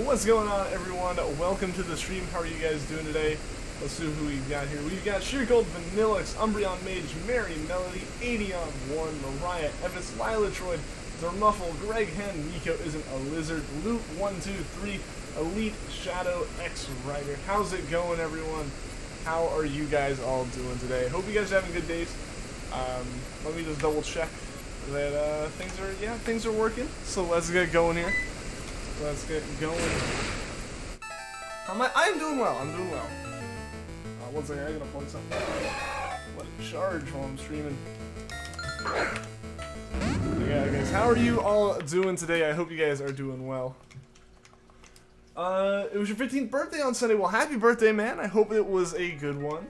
What's going on, everyone? Welcome to the stream. How are you guys doing today? Let's see who we've got here. We've got Sheer Gold, Vanillix, Umbreon Mage, Mary Melody, Adeon, Warren, Mariah, Evis, Lila Troy, Zermuffle, Greg Hen, Nico Isn't a Lizard, Loot123, Elite Shadow X Rider. How's it going, everyone? How are you guys all doing today? Hope you guys are having good days. Let me just double check that things are working. So let's get going here. Let's get going. I'm doing well. I'm doing well. One second, I gotta plug something. Let it charge while I'm streaming. Yeah, guys, how are you all doing today? I hope you guys are doing well. It was your 15th birthday on Sunday. Well, happy birthday, man. I hope it was a good one.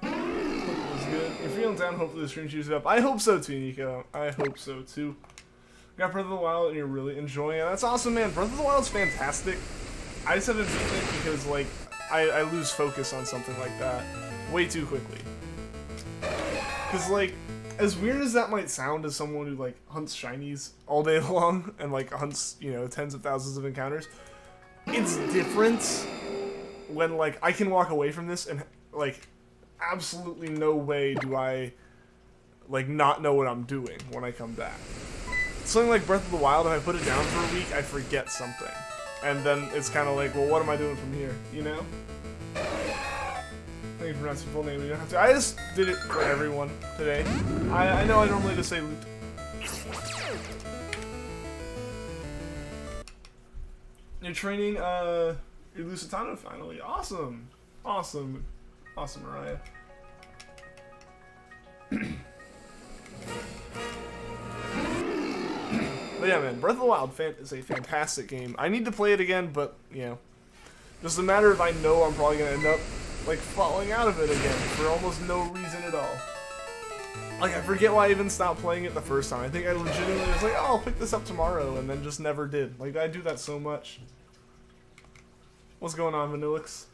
Hope it was good. If you're feeling down, hopefully the stream cheers it up. I hope so too, Nico. I hope so too. Got Breath of the Wild and you're really enjoying it. That's awesome, man. Breath of the Wild's fantastic. I just haven't beaten it because, like, I lose focus on something like that way too quickly. Because, like, as weird as that might sound as someone who, like, hunts shinies all day long and, like, hunts, you know, tens of thousands of encounters, it's different when, like, I can walk away from this and, like, absolutely no way do I, like, not know what I'm doing when I come back. Something like Breath of the Wild, if I put it down for a week, I forget something. And then it's kind of like, well, what am I doing from here, you know? Thank you for pronouncing your full name. You don't have to. I just did it for everyone today. I know I normally just say Loot. You're training, your Lusitano finally. Awesome. Awesome. Awesome, Mariah. But yeah, man, Breath of the Wild is a fantastic game. I need to play it again, but, you know, just a matter of I know I'm probably going to end up, like, falling out of it again for almost no reason at all. Like, I forget why I even stopped playing it the first time. I think I legitimately was like, oh, I'll pick this up tomorrow, and then just never did. Like, I do that so much. What's going on, Vanillix?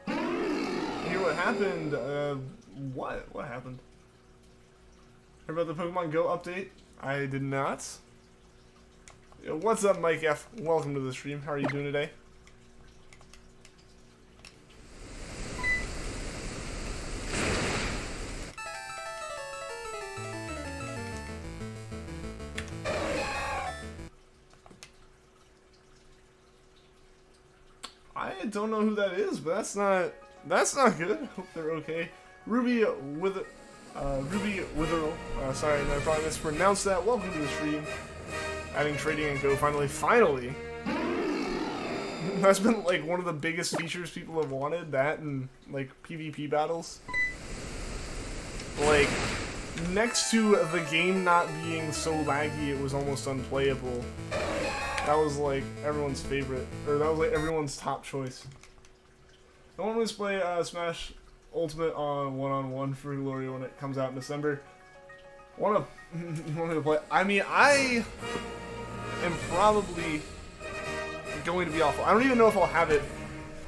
You hear what happened? What? What happened? Heard about the Pokemon Go update? I did not. Yo, what's up, Mike F? Welcome to the stream. How are you doing today? I don't know who that is, but that's not good. Hope they're okay. Ruby Witherell, sorry, I probably mispronounced that. Welcome to the stream. Adding trading and Go finally. That's been like one of the biggest features people have wanted, that and like PvP battles. Like, next to the game not being so laggy it was almost unplayable. That was like everyone's favorite, or that was like everyone's top choice. I want to play Smash Ultimate on one-on-one for Glory when it comes out in December. Want me to play? I mean, I am probably going to be awful. I don't even know if I'll have it.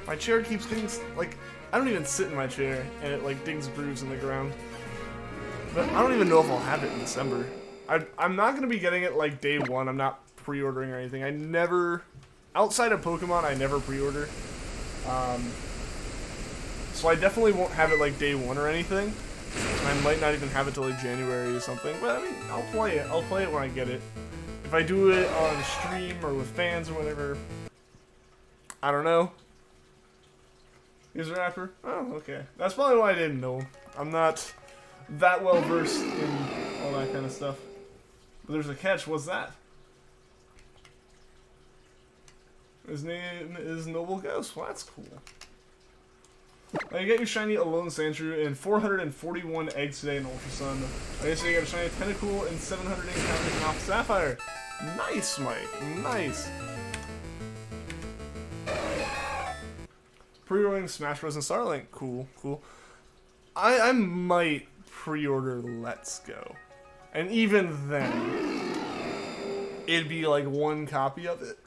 My chair keeps getting, like, I don't even sit in my chair and it like digs grooves in the ground. But I don't even know if I'll have it in December. I'm not going to be getting it like day one. I'm not pre-ordering or anything. I never, outside of Pokemon, I never pre-order. So I definitely won't have it like day one or anything. And I might not even have it till like January or something. But I mean, I'll play it. I'll play it when I get it. If I do it on stream or with fans or whatever, I don't know. He's a rapper? Oh, okay. That's probably why I didn't know him. I'm not that well versed in all that kind of stuff. But there's a catch. What's that? His name is Noble Ghost. Well, that's cool. You got your shiny Alolan Sandshrew and 441 eggs today in Ultra Sun. I guess you got a shiny Tentacool and 700 encounters in Alpha Sapphire. Nice, Mike. Nice. Pre-ordering Smash Bros. And Starlink. Cool, cool. I might pre-order Let's Go. And even then, it'd be like one copy of it.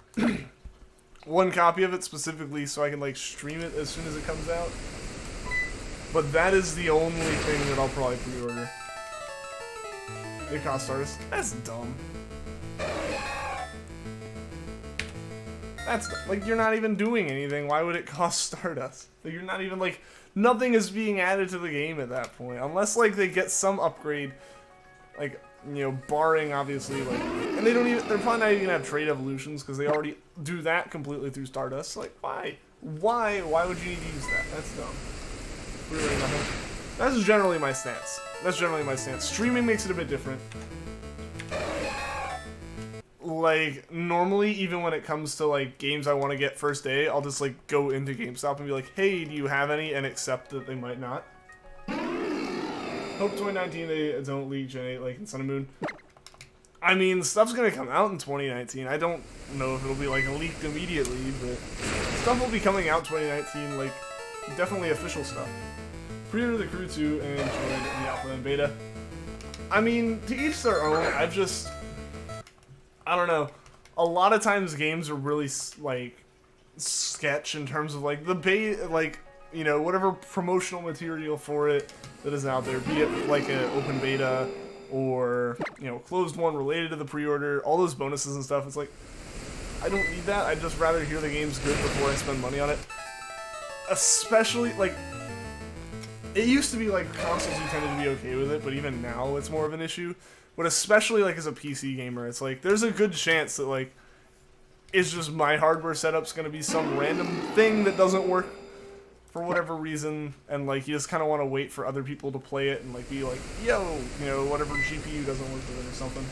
One copy of it specifically so I can like stream it as soon as it comes out. But that is the only thing that I'll probably pre-order. It costs artists. That's dumb. That's, like, you're not even doing anything. Why would it cost Stardust? Like, you're not even, like, nothing is being added to the game at that point. Unless, like, they get some upgrade, like, you know, barring, obviously, like, and they don't even, they're probably not even gonna have trade evolutions, because they already do that completely through Stardust. Like, why? Why would you need to use that? That's dumb. Really nothing. That's generally my stance. That's generally my stance. Streaming makes it a bit different. Like, normally, even when it comes to, like, games I want to get first day, I'll just, like, go into GameStop and be like, hey, do you have any? And accept that they might not. Hope 2019 they don't leak Gen 8, like, in Sun and Moon. I mean, stuff's gonna come out in 2019. I don't know if it'll be, like, leaked immediately, but stuff will be coming out 2019, like, definitely official stuff. Pre-order the Crew 2 and enjoyed the Alpha and Beta. I mean, to each their own. I don't know. A lot of times games are really, like, sketch in terms of, like, the beta, like, you know, whatever promotional material for it that is out there, be it, like, an open beta or, you know, closed one related to the pre-order, all those bonuses and stuff. It's like, I don't need that. I'd just rather hear the game's good before I spend money on it. Especially, like, it used to be, like, consoles you tended to be okay with it, but even now it's more of an issue. But especially, like, as a PC gamer, it's like, there's a good chance that, like, it's just my hardware setup's gonna be some random thing that doesn't work for whatever reason, and, like, you just kind of want to wait for other people to play it and, like, be like, yo, you know, whatever GPU doesn't work with it or something.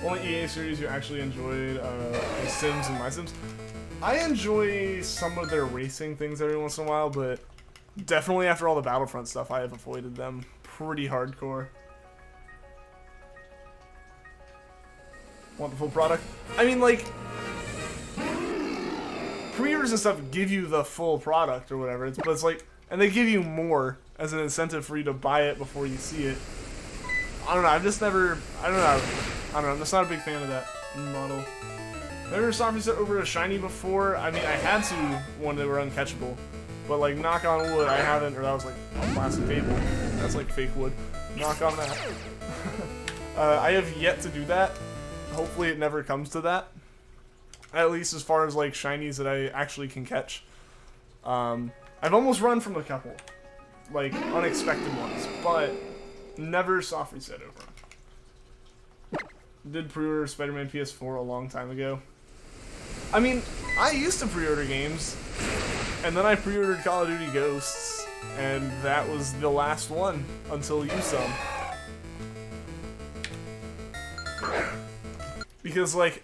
Only EA series you actually enjoyed, The Sims and My Sims. I enjoy some of their racing things every once in a while, but definitely after all the Battlefront stuff, I have avoided them pretty hardcore. Want the full product? I mean, like, pre-orders and stuff give you the full product or whatever, but it's like, and they give you more as an incentive for you to buy it before you see it. I don't know, I've just never, I don't know, I'm just not a big fan of that model. Never saw set over a shiny before. I mean, I had to when they were uncatchable. But, like, knock on wood, I haven't, or that was, like, a plastic table. That's, like, fake wood. Knock on that. I have yet to do that. Hopefully it never comes to that. At least as far as, like, shinies that I actually can catch. I've almost run from a couple. Like, unexpected ones. But never saw free set over. Did pre-order Spider-Man PS4 a long time ago. I mean, I used to pre-order games. And then I pre-ordered Call of Duty Ghosts, and that was the last one until you some. Because, like,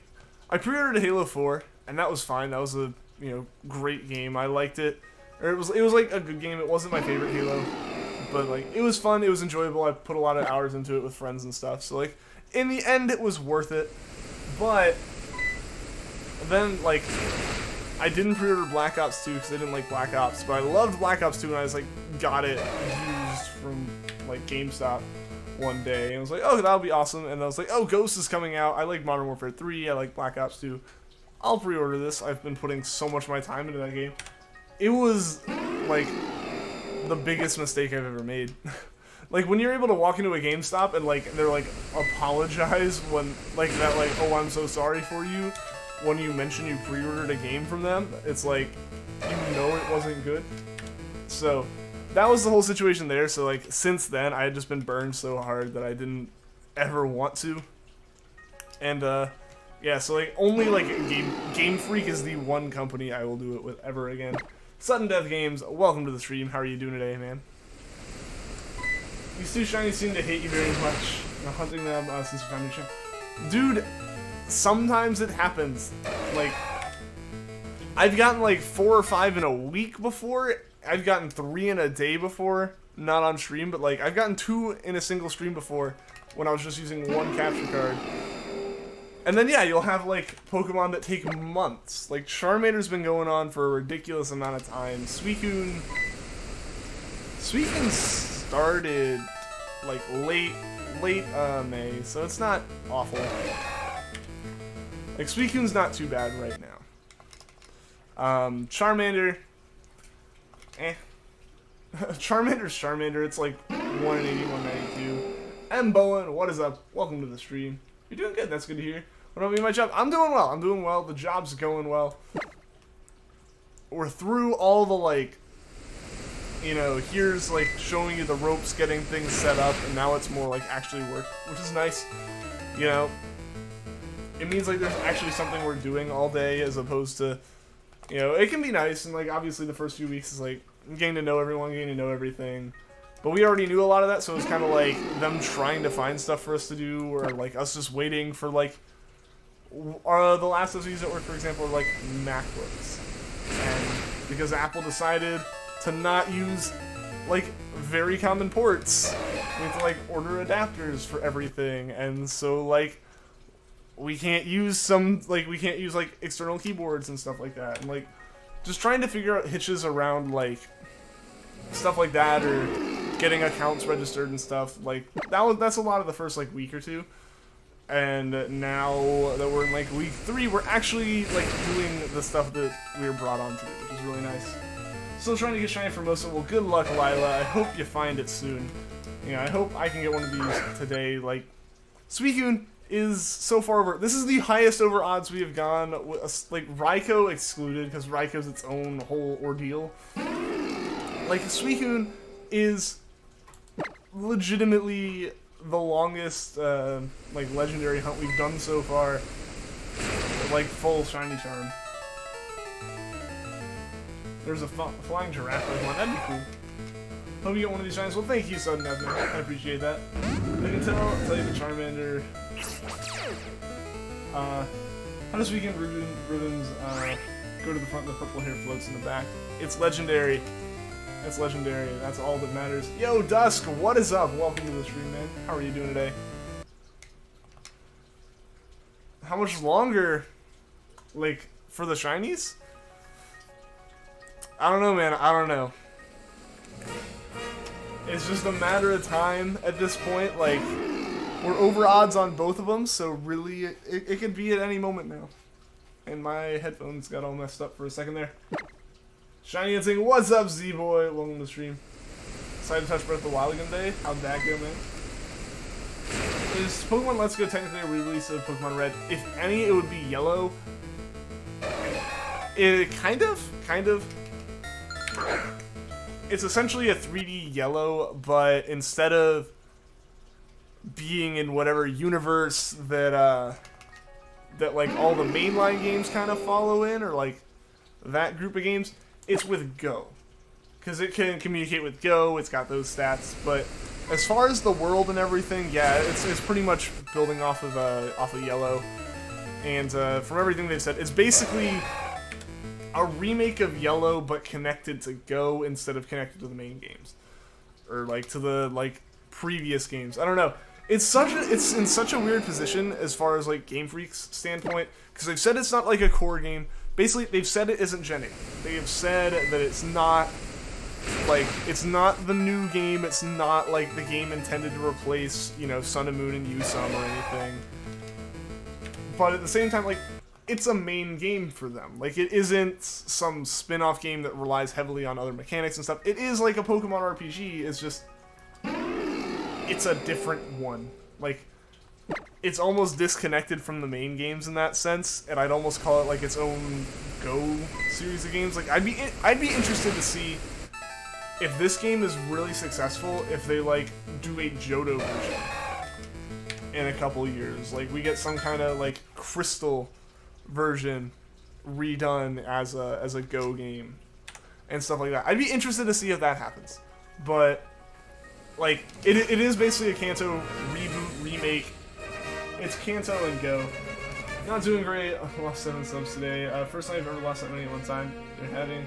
I pre-ordered Halo 4, and that was fine. That was a, you know, great game. I liked it. Or it was like a good game. It wasn't my favorite Halo, but, like, it was fun. It was enjoyable. I put a lot of hours into it with friends and stuff. So, like, in the end, it was worth it. But then, like, I didn't pre-order Black Ops 2 because I didn't like Black Ops, but I loved Black Ops 2 and I was like, got it used from, like, GameStop one day, and I was like, oh, that'll be awesome, and I was like, oh, Ghost is coming out, I like Modern Warfare 3, I like Black Ops 2, I'll pre-order this. I've been putting so much of my time into that game. It was, like, the biggest mistake I've ever made. Like, when you're able to walk into a GameStop and, like, they're like, apologize when, like, that, like, oh, I'm so sorry for you, when you mention you pre-ordered a game from them, it's like, you know it wasn't good. So, that was the whole situation there. So, like, since then, I had just been burned so hard that I didn't ever want to. And, yeah, so, like, only, like, Game Freak is the one company I will do it with ever again. Sudden Death Games, welcome to the stream. How are you doing today, man? These two shinies seem to hate you very much. I'm hunting them since you found your channel. Dude, sometimes it happens. Like, I've gotten like 4 or 5 in a week before. I've gotten 3 in a day before. Not on stream, but like I've gotten 2 in a single stream before when I was just using 1 capture card. And then yeah, you'll have like Pokemon that take months. Like Charmander's been going on for a ridiculous amount of time. Suicune started like late May, so it's not awful. Like, Suicune's not too bad right now. Charmander, Charmander's Charmander, it's like 180, 192. M. Bowen, what is up? Welcome to the stream. You're doing good, that's good to hear. What about me, my job? I'm doing well. I'm doing well. The job's going well. We're through all the, like, you know, here's, like, showing you the ropes, getting things set up, and now it's more, like, actually work, which is nice. You know, it means, like, there's actually something we're doing all day as opposed to, you know, it can be nice, and, like, obviously the first few weeks is, like, getting to know everyone, getting to know everything. But we already knew a lot of that, so it was kind of like them trying to find stuff for us to do, or, like, us just waiting for, like, the last of these at work, for example, are, like, MacBooks. And because Apple decided to not use, like, very common ports, we have to, like, order adapters for everything, and so, like, we can't use like, external keyboards and stuff like that, and, like, just trying to figure out hitches around, like, stuff like that, or getting accounts registered and stuff, like, that's a lot of the first, like, week or two. And now that we're in, like, week 3, we're actually, like, doing the stuff that we were brought on to, which is really nice. Still trying to get shiny for most of it. Well, good luck, Lila. I hope you find it soon. You know, I hope I can get one of these today. Like, Suicune is so far over. This is the highest over odds we have gone, with, like, Raikou excluded, because Raikou's its own whole ordeal. Like, Suicune is legitimately the longest, like, legendary hunt we've done so far. Like, full shiny charm. There's a flying giraffe like one. That'd be cool. Hope you get one of these shinies. Well, thank you, Sudden Evan. I appreciate that. I can tell you the Charmander. How does Weekend Ribbons go to the front and the purple hair floats in the back? It's legendary. It's legendary. That's all that matters. Yo, Dusk, what is up? Welcome to the stream, man. How are you doing today? How much longer, like, for the shinies? I don't know, man. I don't know. It's just a matter of time at this point. Like, we're over odds on both of them, so really, it could be at any moment now. And my headphones got all messed up for a second there. Shiny and saying, what's up, Z-Boy? Welcome to the stream. Decided to touch Breath of the Wild again today. How'd that go, man? Is Pokemon Let's Go technically a re-release of Pokemon Red? If any, it would be Yellow. It kind of. It's essentially a 3D Yellow, but instead of being in whatever universe that like all the mainline games kind of follow in, or like that group of games, it's with Go. Because it can communicate with Go, it's got those stats, but as far as the world and everything, yeah, it's pretty much building off of Yellow. And from everything they've said, it's basically a remake of Yellow, but connected to Go instead of connected to the main games, or like to the like previous games. I don't know. It's in such a weird position as far as like Game Freak's standpoint, because they've said it's not like a core game. Basically, they've said it isn't Gen 8. They have said that it's not like, it's not the new game. It's not like the game intended to replace, you know, Sun and Moon and U-Sum or anything. But at the same time, like, it's a main game for them. Like, it isn't some spin-off game that relies heavily on other mechanics and stuff. It is like a Pokemon RPG. It's just, it's a different one. Like, it's almost disconnected from the main games in that sense, and I'd almost call it like its own Go series of games. Like, I'd be interested to see if this game is really successful, if they like do a Johto version in a couple years. Like, we get some kind of like Crystal version redone as a Go game and stuff like that. I'd be interested to see if that happens. But like, it is basically a Kanto reboot, remake. It's Kanto and Go. Not doing great. I lost 7 subs today. First time I've ever lost that many at one time. They're having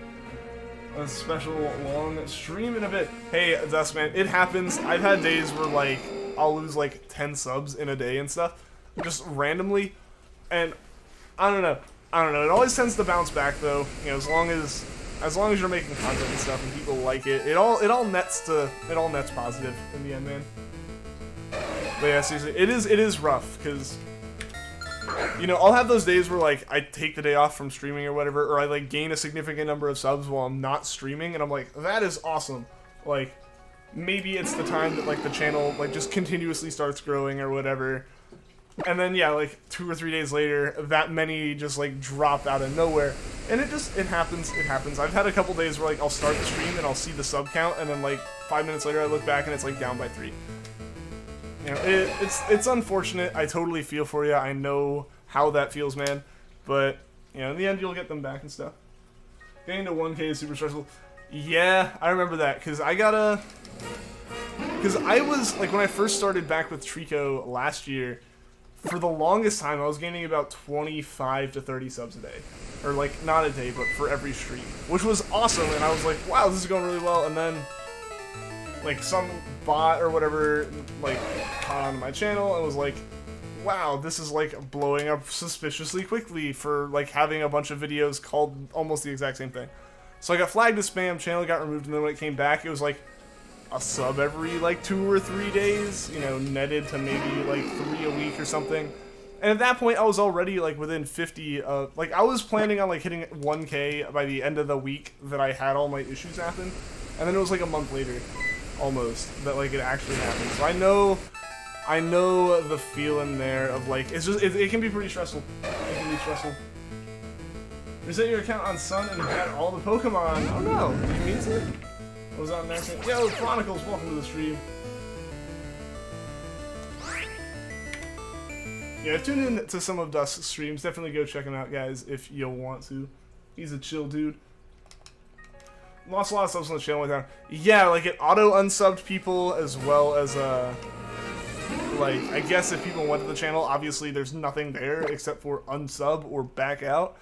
a special long stream in a bit. Hey, Dustman, it happens. I've had days where like I'll lose like 10 subs in a day and stuff, just randomly, and I don't know. It always tends to bounce back though. You know, as long as you're making content and stuff and people like it, it all nets positive in the end, man. But yeah, seriously, it is rough, because, you know, I'll have those days where, like, I take the day off from streaming or whatever, or I, like, gain a significant number of subs while I'm not streaming, and I'm like, that is awesome. Like, maybe it's the time that, like, the channel, like, just continuously starts growing or whatever. And then, yeah, like 2 or 3 days later, that many just like drop out of nowhere. And it happens, it happens. I've had a couple days where like I'll start the stream and I'll see the sub count, and then like 5 minutes later I look back and it's like down by 3. You know, it's unfortunate. I totally feel for you. I know how that feels, man. But, you know, in the end you'll get them back and stuff. Getting to 1K is super stressful. Yeah, I remember that, because I was, like, when I first started back with Treecko last year, for the longest time, I was gaining about 25 to 30 subs a day. Or, like, not a day, but for every stream. Which was awesome, and I was like, wow, this is going really well, and then, like, some bot or whatever, like, caught onto my channel and was like, wow, this is, like, blowing up suspiciously quickly for, like, having a bunch of videos called almost the exact same thing. So I got flagged as spam, channel got removed, and then when it came back, it was, like, a sub every, like, 2 or 3 days, you know, netted to maybe, like, 3 a week or something. And at that point, I was already, like, within 50, like, I was planning on, like, hitting 1K by the end of the week that I had all my issues happen. And then it was, like, a month later, almost, that, like, it actually happened. So I know the feeling there of, like, it's just, it can be pretty stressful. It can be stressful. Reset your account on Sun and had all the Pokemon. Oh no, did you mean to? What was on there? Yo, Chronicles, welcome to the stream. Yeah, I've tuned in to some of Dusk's streams. Definitely go check him out, guys, if you want to. He's a chill dude. Lost a lot of subs on the channel without. Yeah, like it auto unsubbed people as well as like, I guess if people went to the channel, obviously there's nothing there except for unsub or back out.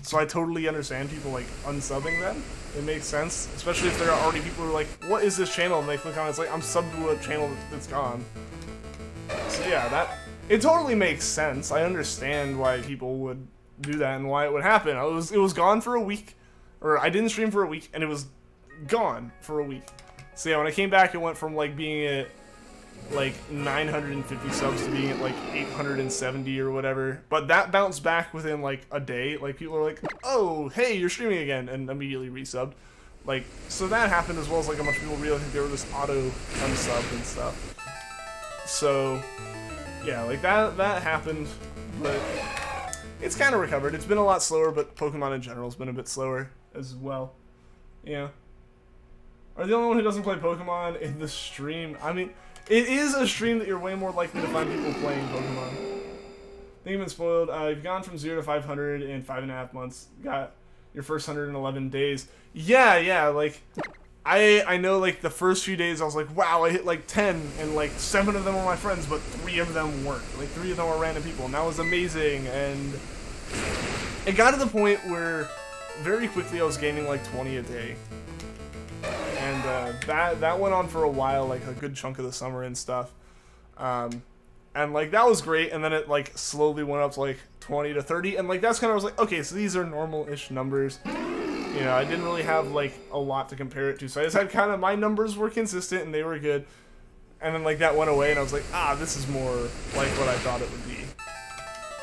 So I totally understand people, like, unsubbing them. It makes sense, especially if there are already people who are like, what is this channel? And they click on it, it's like, I'm subbed to a channel that's gone. So yeah, it totally makes sense. I understand why people would do that and why it would happen. It was gone for a week, or I didn't stream for a week, and it was gone for a week. So yeah, when I came back, it went from, like, being at like 950 subs to being at like 870 or whatever, but that bounced back within like a day. Like people are like, oh hey, you're streaming again, and immediately resubbed. Like, so that happened, as well as like a bunch of people realizing they were just auto unsubbed and stuff. So yeah, like that happened, but it's kind of recovered. It's been a lot slower, but Pokemon in general has been a bit slower as well. Yeah. Are the only one who doesn't play Pokemon in the stream? I mean, it is a stream that you're way more likely to find people playing Pokemon. Think you've been spoiled. You've gone from 0 to 500 in 5.5 months. Got your first 111 days. Yeah, like, I know, like, the first few days I was like, wow, I hit, like, 10, and, like, 7 of them were my friends, but 3 of them weren't. Like, 3 of them were random people, and that was amazing, and it got to the point where very quickly I was gaining, like, 20 a day. And that went on for a while, like a good chunk of the summer and stuff. And like that was great, and then it like slowly went up to like 20 to 30, and like that's kind of, I was like, okay, so these are normal-ish numbers. You know, I didn't really have like a lot to compare it to, so I just had kind of, my numbers were consistent and they were good. And then like that went away, and I was like, ah, this is more like what I thought it would be.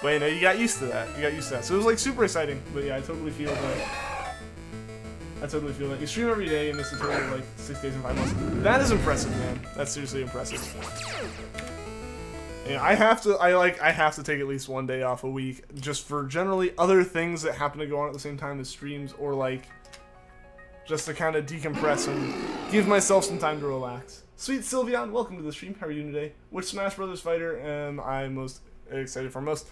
But you know, you got used to that. You got used to that. So it was like super exciting. But yeah, I totally feel that. You stream every day and miss a total of like 6 days and 5 months. That is impressive, man. That's seriously impressive. Yeah, I have to take at least 1 day off a week just for generally other things that happen to go on at the same time as streams, or like just to kind of decompress and give myself some time to relax. Sweet Sylveon, welcome to the stream. How are you doing today? Which Smash Brothers fighter am I most excited for most?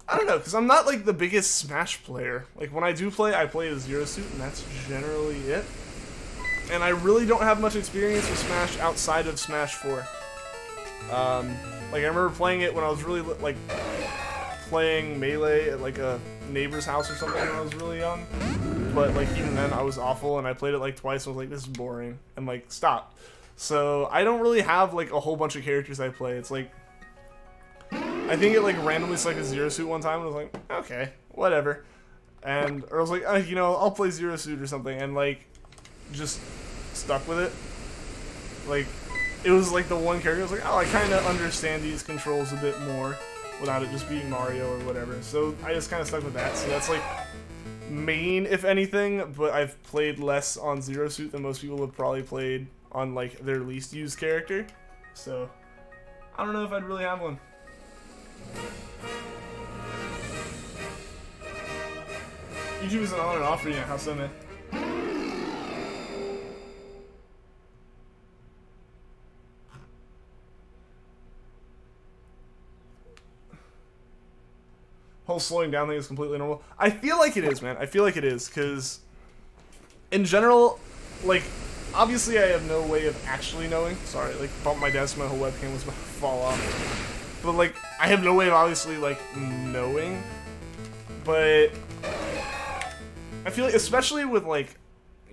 I don't know, because I'm not, like, the biggest Smash player. Like, when I do play, I play as Zero Suit, and that's generally it. And I really don't have much experience with Smash outside of Smash 4. Like, I remember playing it when I was really, like, playing Melee at, like, a neighbor's house or something when I was really young. But, like, even then, I was awful, and I played it, like, twice, and I was like, this is boring. And, like, stop. So, I don't really have, like, a whole bunch of characters I play. It's, like, I think it like randomly selected Zero Suit one time, and I was like, okay, whatever. And, or I was like, you know, I'll play Zero Suit or something, and like, just stuck with it. Like, it was like the one character, I was like, oh, I kind of understand these controls a bit more without it just being Mario or whatever. So I just kind of stuck with that. So that's like main, if anything, but I've played less on Zero Suit than most people have probably played on like their least used character. So I don't know if I'd really have one. YouTube is an on and off for you now. How so, man? Whole slowing down thing is completely normal. I feel like it is, man. I feel like it is, because in general, like, obviously I have no way of actually knowing. Sorry, like, bumped my desk, my whole webcam was about to fall off. But, like, I have no way of obviously, like, knowing. But I feel like, especially with, like,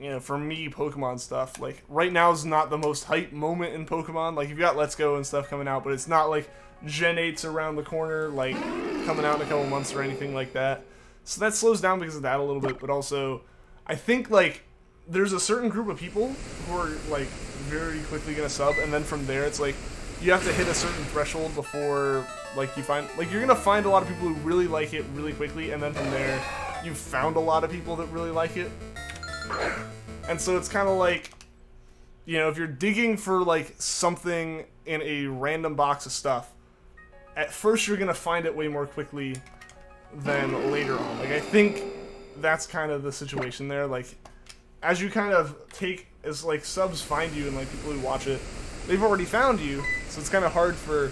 you know, for me, Pokemon stuff, like, right now is not the most hype moment in Pokemon. Like, you've got Let's Go and stuff coming out, but it's not, like, Gen 8's around the corner, like, coming out in a couple months or anything like that. So that slows down because of that a little bit, but also, I think, like, there's a certain group of people who are, like, very quickly gonna sub, and then from there, it's like, you have to hit a certain threshold before, like, you find, like, you're gonna find a lot of people who really like it really quickly, and then from there, you've found a lot of people that really like it. And so it's kind of like, you know, if you're digging for, like, something in a random box of stuff, at first you're gonna find it way more quickly than later on. Like, I think that's kind of the situation there. Like, as you kind of take, as, like, subs find you and, like, people who watch it, they've already found you, so it's kind of hard for,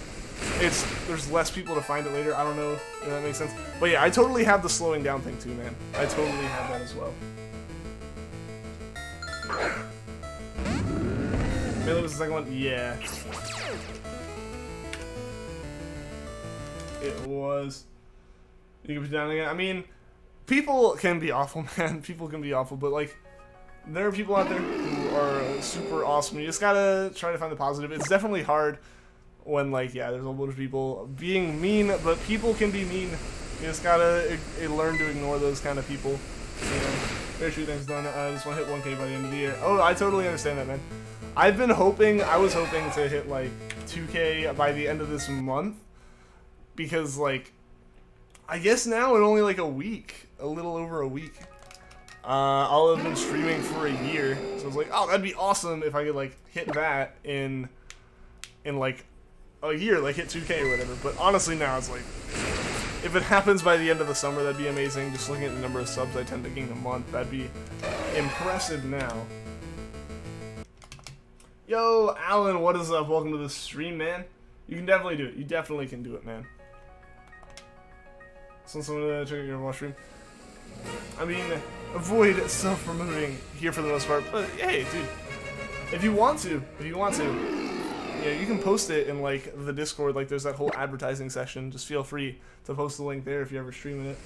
there's less people to find it later. I don't know if that makes sense. But yeah, I totally have the slowing down thing too, man. I totally have that as well. Melee was the second one? Yeah. It was. You can put it down again. I mean, people can be awful, man. People can be awful, but, like, there are people out there who are super awesome. You just gotta try to find the positive. It's definitely hard when, like, yeah, there's a bunch of people being mean, but people can be mean. You just gotta learn to ignore those kind of people. You know, very true things done. I just want to hit 1K by the end of the year. Oh, I totally understand that, man. I was hoping to hit, like, 2K by the end of this month. Because, like, I guess now in only, like, a week, a little over a week, I'll have been streaming for a year. So I was like, oh, that'd be awesome if I could, like, hit that in like, a year, like, hit 2K or whatever. But honestly now it's like, if it happens by the end of the summer, that'd be amazing. Just looking at the number of subs I tend to gain a month, that'd be impressive now. Yo, Alan, what is up? Welcome to the stream, man. You can definitely do it. You definitely can do it, man. So someone to check out your watch stream. I mean, avoid self-promoting here for the most part, but hey, dude, if you want to, yeah, you can post it in, like, the Discord. Like, there's that whole advertising section. Just feel free to post the link there if you're ever streaming it.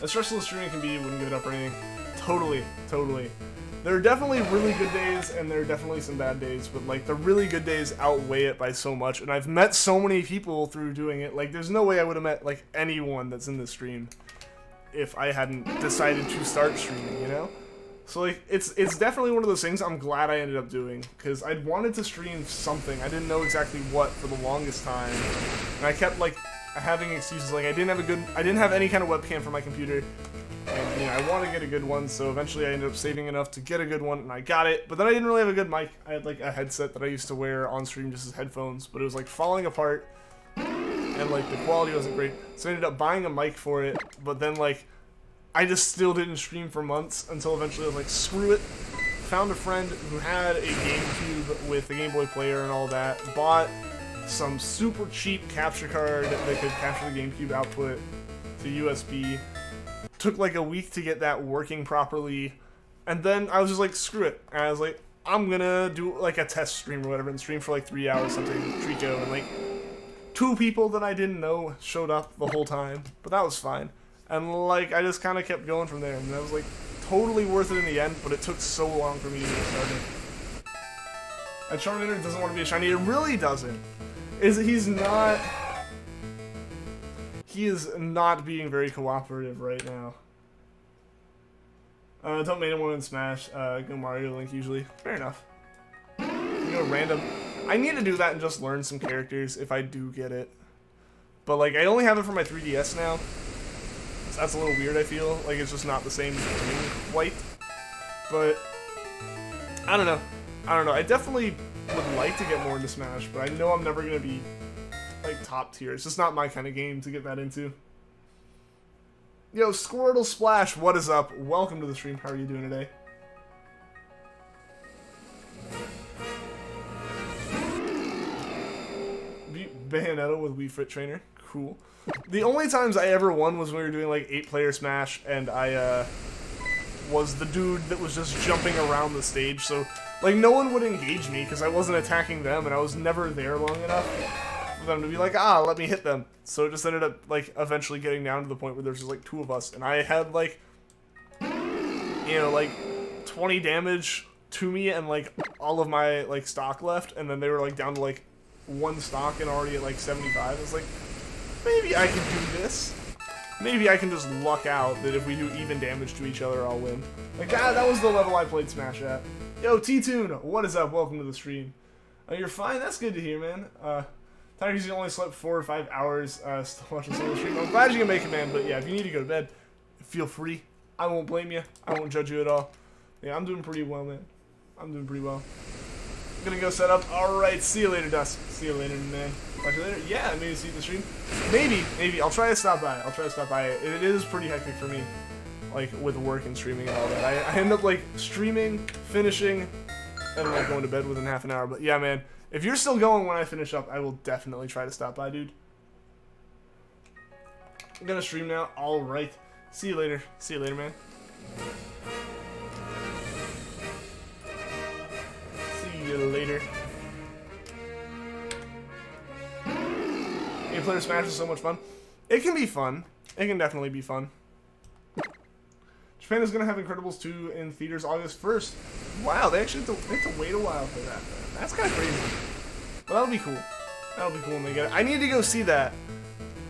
As stressful as streaming can be, you wouldn't give it up or anything. Totally, totally. There are definitely really good days, and there are definitely some bad days, but, like, the really good days outweigh it by so much, and I've met so many people through doing it. Like, there's no way I would have met, like, anyone that's in this stream if I hadn't decided to start streaming, you know? So, like, it's definitely one of those things I'm glad I ended up doing, because I'd wanted to stream something. I didn't know exactly what for the longest time, and I kept, like, having excuses. Like, I didn't have any kind of webcam for my computer. And, you know, I want to get a good one, so eventually I ended up saving enough to get a good one, and I got it. But then I didn't really have a good mic. I had, like, a headset that I used to wear on stream just as headphones, but it was, like, falling apart, and, like, the quality wasn't great. So I ended up buying a mic for it, but then, like, I just still didn't stream for months until eventually I was like, screw it. Found a friend who had a GameCube with a Game Boy player and all that, bought some super cheap capture card that could capture the GameCube output to USB. Took like a week to get that working properly, and then I was just like, screw it. And I was like, I'm gonna do like a test stream or whatever, and stream for like 3 hours something, Treecko, and like 2 people that I didn't know showed up the whole time, but that was fine. And like I just kind of kept going from there, and that was like totally worth it in the end, but it took so long for me to get started. And Charmander doesn't want to be a shiny. It really doesn't. He is not being very cooperative right now. Don't main one in Smash. Go Mario Link usually. Fair enough. You know, random. I need to do that and just learn some characters if I do get it. But like, I only have it for my 3DS now. So that's a little weird, I feel. Like, it's just not the same thing quite. But I don't know. I don't know. I definitely would like to get more into Smash, but I know I'm never gonna be like top tier. It's just not my kind of game to get that into. Yo, Squirtle Splash, what is up? Welcome to the stream. How are you doing today? Beat Bayonetta with Wii Fit Trainer. Cool. The only times I ever won was when we were doing like 8-player Smash, and I was the dude that was just jumping around the stage, so like no one would engage me because I wasn't attacking them, and I was never there long enough for them to be like, ah, let me hit them. So it just ended up like eventually getting down to the point where there's just like 2 of us, and I had like, you know, like 20 damage to me and like all of my like stock left, and then they were like down to like 1 stock and already at like 75. It's like, maybe I can do this. Maybe I can just luck out that if we do even damage to each other, I'll win. Like, that was the level I played Smash at. Yo, T-Tune, what is up? Welcome to the stream. You're fine? That's good to hear, man. Tiger's only slept 4 or 5 hours, still watching solo stream. I'm glad you can make it, man, but yeah, if you need to go to bed, feel free. I won't blame you. I won't judge you at all. Yeah, I'm doing pretty well, man. I'm doing pretty well. I'm gonna go set up. Alright, see you later, Dust. See you later, man. Talk to you later. Yeah, maybe see the stream. Maybe. I'll try to stop by. It is pretty hectic for me, like, with work and streaming and all that. I end up, like, streaming, finishing, and, like, going to bed within half an hour. But, yeah, man, if you're still going when I finish up, I will definitely try to stop by, dude. I'm gonna stream now. Alright. See you later. See you later, man. See you later. 8-player Smash is so much fun. It can be fun. It can definitely be fun. Japan is going to have Incredibles 2 in theaters August 1st. Wow, they actually have to wait a while for that. That's kind of crazy. But that'll be cool. That'll be cool when they get it. I need to go see that.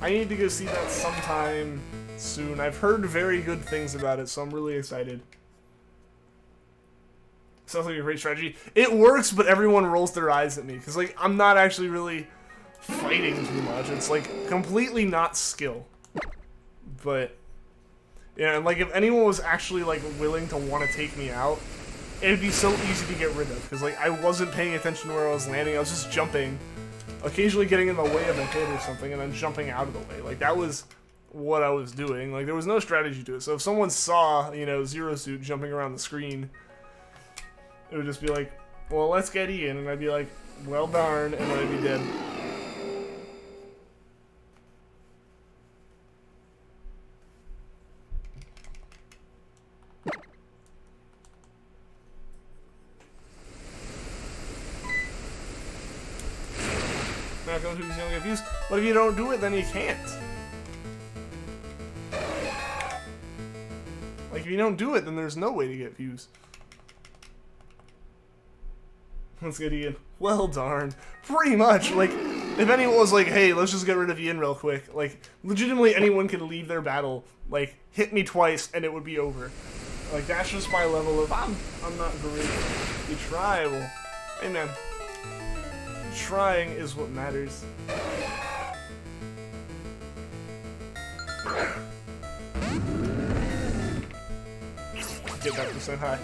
I need to go see that sometime soon. I've heard very good things about it, so I'm really excited. Sounds like a great strategy. It works, but everyone rolls their eyes at me. Because, like, I'm not actually really fighting too much. It's like completely not skill. But yeah, and like if anyone was actually like willing to want to take me out, it'd be so easy to get rid of, because like I wasn't paying attention to where I was landing. I was just jumping, occasionally getting in the way of a hit or something, and then jumping out of the way. Like that was what I was doing. Like there was no strategy to it. So if someone saw, you know, Zero Suit jumping around the screen, it would just be like, well, let's get Ian, and I'd be like, well darn, and then I'd be dead. Not going to because you don't get views. But if you don't do it, then you can't. Like if you don't do it, then there's no way to get views. Let's get Ian. Well darn. Pretty much. Like, if anyone was like, hey, let's just get rid of Ian real quick. Like, legitimately anyone could leave their battle, like, hit me twice, and it would be over. Like, that's just my level of, I'm not great. You try, well, hey man. Trying is what matters. Get back to saying hi.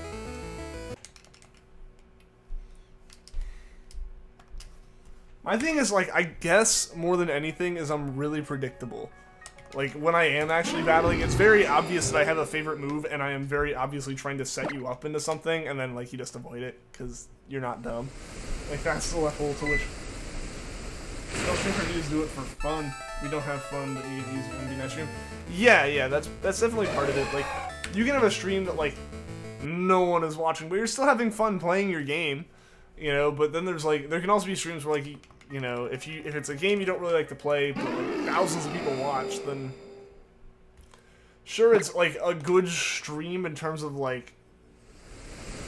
My thing is, like, I guess more than anything is I'm really predictable. Like, when I am actually battling, it's very obvious that I have a favorite move, and I am very obviously trying to set you up into something, and then, like, you just avoid it, because you're not dumb. Like, that's the level to which... Don't stream for views, do it for fun. We don't have fun, but you get views when we do that stream. Yeah, that's definitely part of it. Like, you can have a stream that, like, no one is watching, but you're still having fun playing your game, you know, but then there's, like, there can also be streams where, like, you know, if it's a game you don't really like to play, but, like, thousands of people watch, then... Sure, it's, like, a good stream in terms of, like,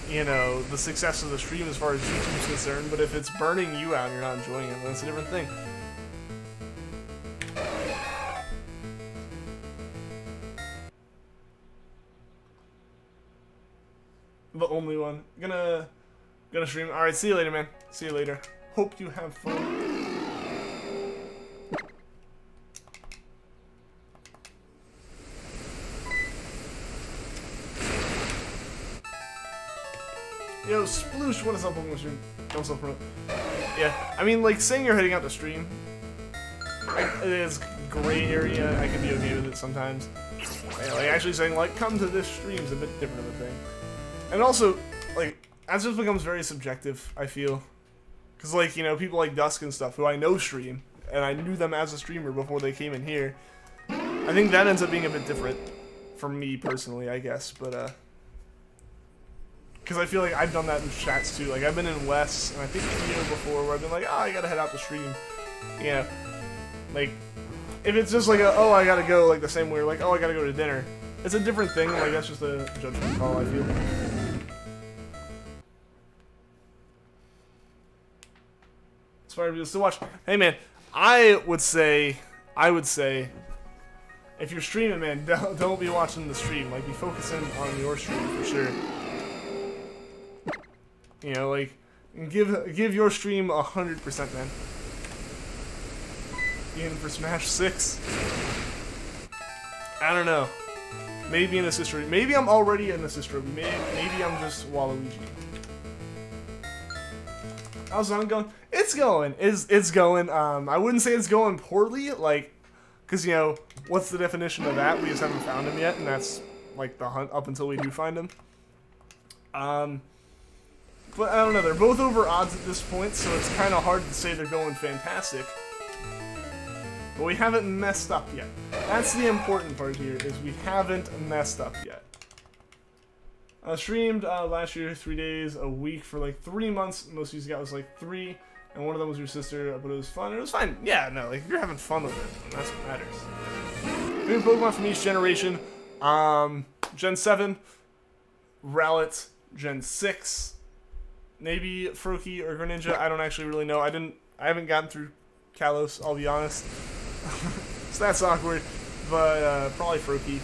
you know, the success of the stream as far as YouTube's concerned, but if it's burning you out and you're not enjoying it, then it's a different thing. The only one. Gonna stream. Alright, see you later, man. See you later. Hope you have fun. Yo, Sploosh, what is up, welcome to stream. Don't self-promote. Yeah, I mean, like, saying you're heading out to stream, it is gray area. I can be okay with it sometimes. Yeah, like, actually saying, like, come to this stream is a bit different of a thing. And also, like, that just becomes very subjective, I feel. Because, like, you know, people like Dusk and stuff, who I know stream, and I knew them as a streamer before they came in here, I think that ends up being a bit different for me personally, I guess, but, because I feel like I've done that in chats too. Like, I've been in Wes, and I think Theo before, where I've been like, oh, I gotta head out to stream. You know, like, if it's just like a, oh, I gotta go, like the same way, like, oh, I gotta go to dinner. It's a different thing, like, that's just a judgment call, I feel. As far as people still watch, hey man, I would say, if you're streaming, man, don't be watching the stream. Like, be focusing on your stream for sure. You know, like, give your stream 100%, man. You in for Smash 6? I don't know. Maybe an assist trophy. Maybe I'm already an assist trophy. Maybe I'm just Waluigi. How's that going? It's going. It's going. I wouldn't say it's going poorly, like, because, you know, what's the definition of that? We just haven't found him yet, and that's, like, the hunt up until we do find him. But I don't know, they're both over odds at this point, so it's kind of hard to say they're going fantastic. But we haven't messed up yet. That's the important part here, is we haven't messed up yet. I streamed last year 3 days a week for like 3 months. Most of you got was like 3, and one of them was your sister, but it was fun. It was fine. Yeah, no, like, if you're having fun with it, that's what matters. New Pokemon from each generation. Gen 7, Rowlet, Gen 6, maybe Froakie or Greninja. I don't actually really know. I haven't gotten through Kalos, I'll be honest. So that's awkward, but probably Froakie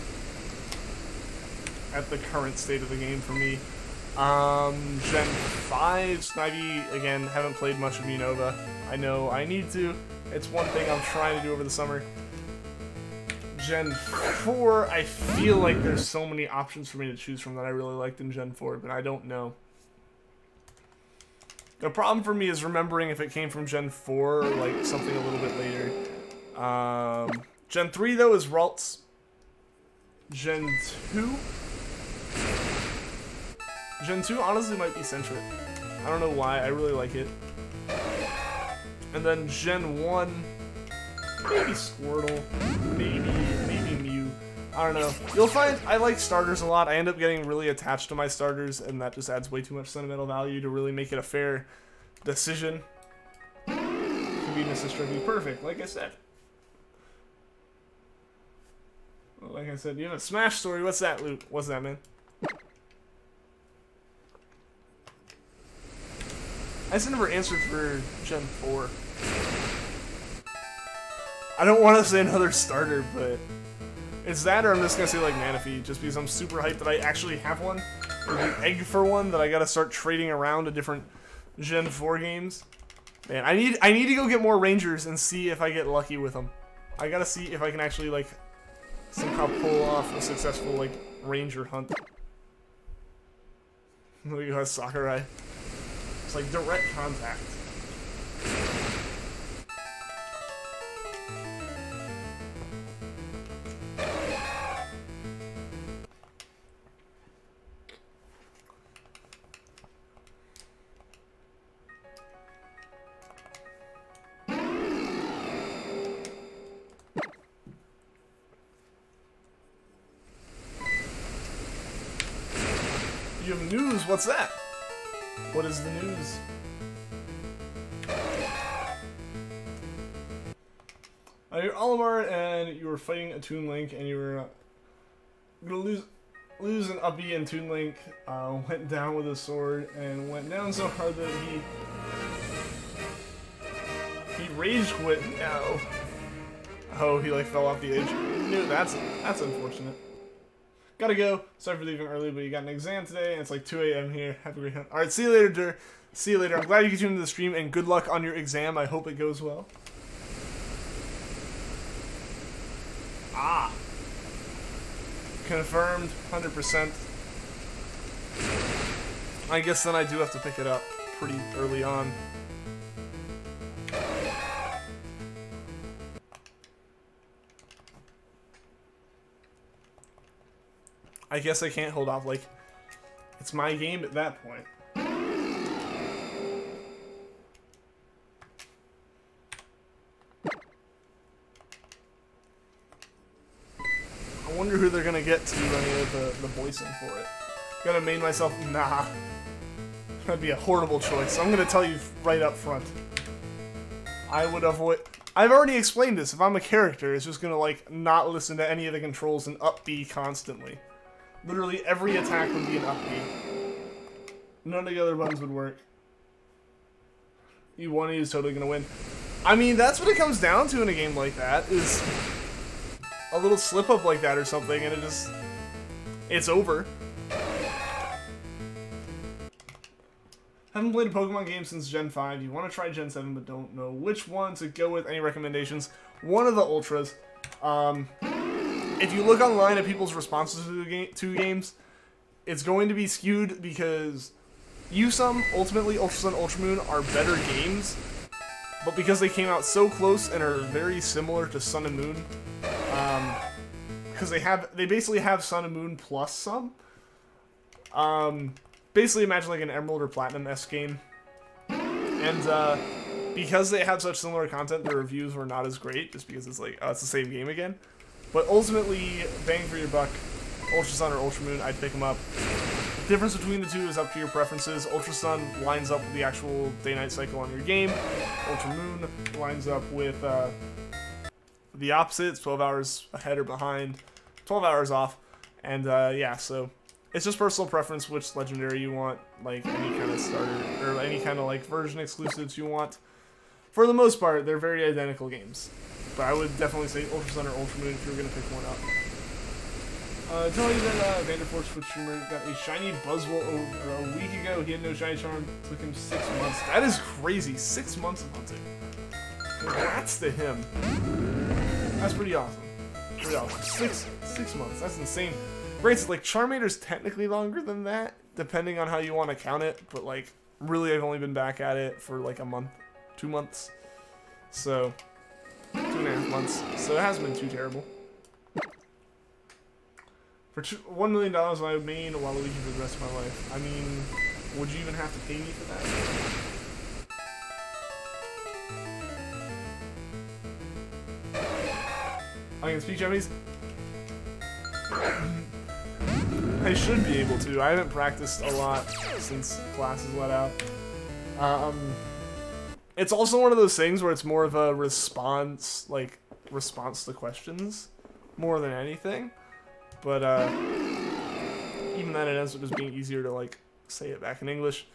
at the current state of the game for me. Gen 5, Snivy, again, haven't played much of Unova. I know I need to. It's one thing I'm trying to do over the summer. Gen 4, I feel like there's so many options for me to choose from that I really liked in Gen 4, but I don't know. The problem for me is remembering if it came from Gen 4 or like something a little bit later. Gen 3 though is Ralts. Gen 2? Gen 2 honestly might be Sentret. I don't know why, I really like it. And then Gen 1, maybe Squirtle, maybe Mew. I don't know. You'll find I like starters a lot. I end up getting really attached to my starters, and that just adds way too much sentimental value to really make it a fair decision. Could be Mrs. Trophy. Perfect, like I said. Well, like I said, you have a Smash story. What's that, Luke? What's that, man? I just never answered for Gen 4. I don't want to say another starter, but it's that, or I'm just gonna say like Manaphy, just because I'm super hyped that I actually have one, or the egg for one that I gotta start trading around to different Gen 4 games. Man, I need to go get more Rangers and see if I get lucky with them. I gotta see if I can actually like somehow pull off a successful like Ranger hunt. Look at Sakurai. It's like direct contact. You have news? What's that? What is the news? You're Olimar and you were fighting a Toon Link and you were gonna lose an Uppy, and Toon Link went down with a sword and went down so hard that he rage quit. No. Oh, he like fell off the edge. No, that's unfortunate. Gotta go. Sorry for leaving early, but you got an exam today, and it's like 2 a.m. here. Have a great hunt. Alright, see you later, Dur. See you later. I'm glad you tuned into the stream, and good luck on your exam. I hope it goes well. Ah. Confirmed, 100%. I guess then I do have to pick it up pretty early on. I guess I can't hold off, like, it's my game at that point. I wonder who they're gonna get to do any of the voicing for it. Gonna main myself? Nah. That'd be a horrible choice. I'm gonna tell you right up front. I would avoid... I've already explained this. If I'm a character, it's just gonna, like, not listen to any of the controls and up B constantly. Literally every attack would be an up B. None of the other buttons would work. You1 is totally gonna win. I mean, that's what it comes down to in a game like that, is a little slip-up like that or something, and it's over. Haven't played a Pokemon game since Gen 5. You want to try Gen 7, but don't know which one to go with. Any recommendations? One of the Ultras. If you look online at people's responses to the two games, it's going to be skewed because ultimately Ultra Sun, Ultra Moon are better games, but because they came out so close and are very similar to Sun and Moon, because they basically have Sun and Moon plus some. Basically imagine like an Emerald or Platinum-esque game. And because they have such similar content, the reviews were not as great, just because it's like, oh, it's the same game again. But ultimately, bang for your buck, Ultra Sun or Ultra Moon, I'd pick them up. The difference between the two is up to your preferences. Ultra Sun lines up with the actual day-night cycle on your game. Ultra Moon lines up with the opposite. It's 12 hours ahead or behind, 12 hours off. And yeah, so it's just personal preference which legendary you want, like any kind of starter, or any kind of like version exclusives you want. For the most part, they're very identical games. But I would definitely say Ultra Sun or Ultra Moon if you were going to pick one up. Tell you that Vanderforce Twitch streamer got a shiny Buzzwole a week ago. He had no shiny charm. Took him 6 months. That is crazy. 6 months of hunting. Congrats to him. That's pretty awesome. Pretty awesome. Six months. That's insane. Granted, like, Charmander's technically longer than that, depending on how you want to count it. But, like, really, I've only been back at it for, like, a month. 2 months. So, 2.5 months. So it hasn't been too terrible. For $1 million, I would main Waluigi for the rest of my life. I mean, would you even have to pay me for that? I can speak Japanese? I should be able to. I haven't practiced a lot since classes let out. It's also one of those things where it's more of a response to questions, more than anything. But, even then it ends up just being easier to, like, say it back in English.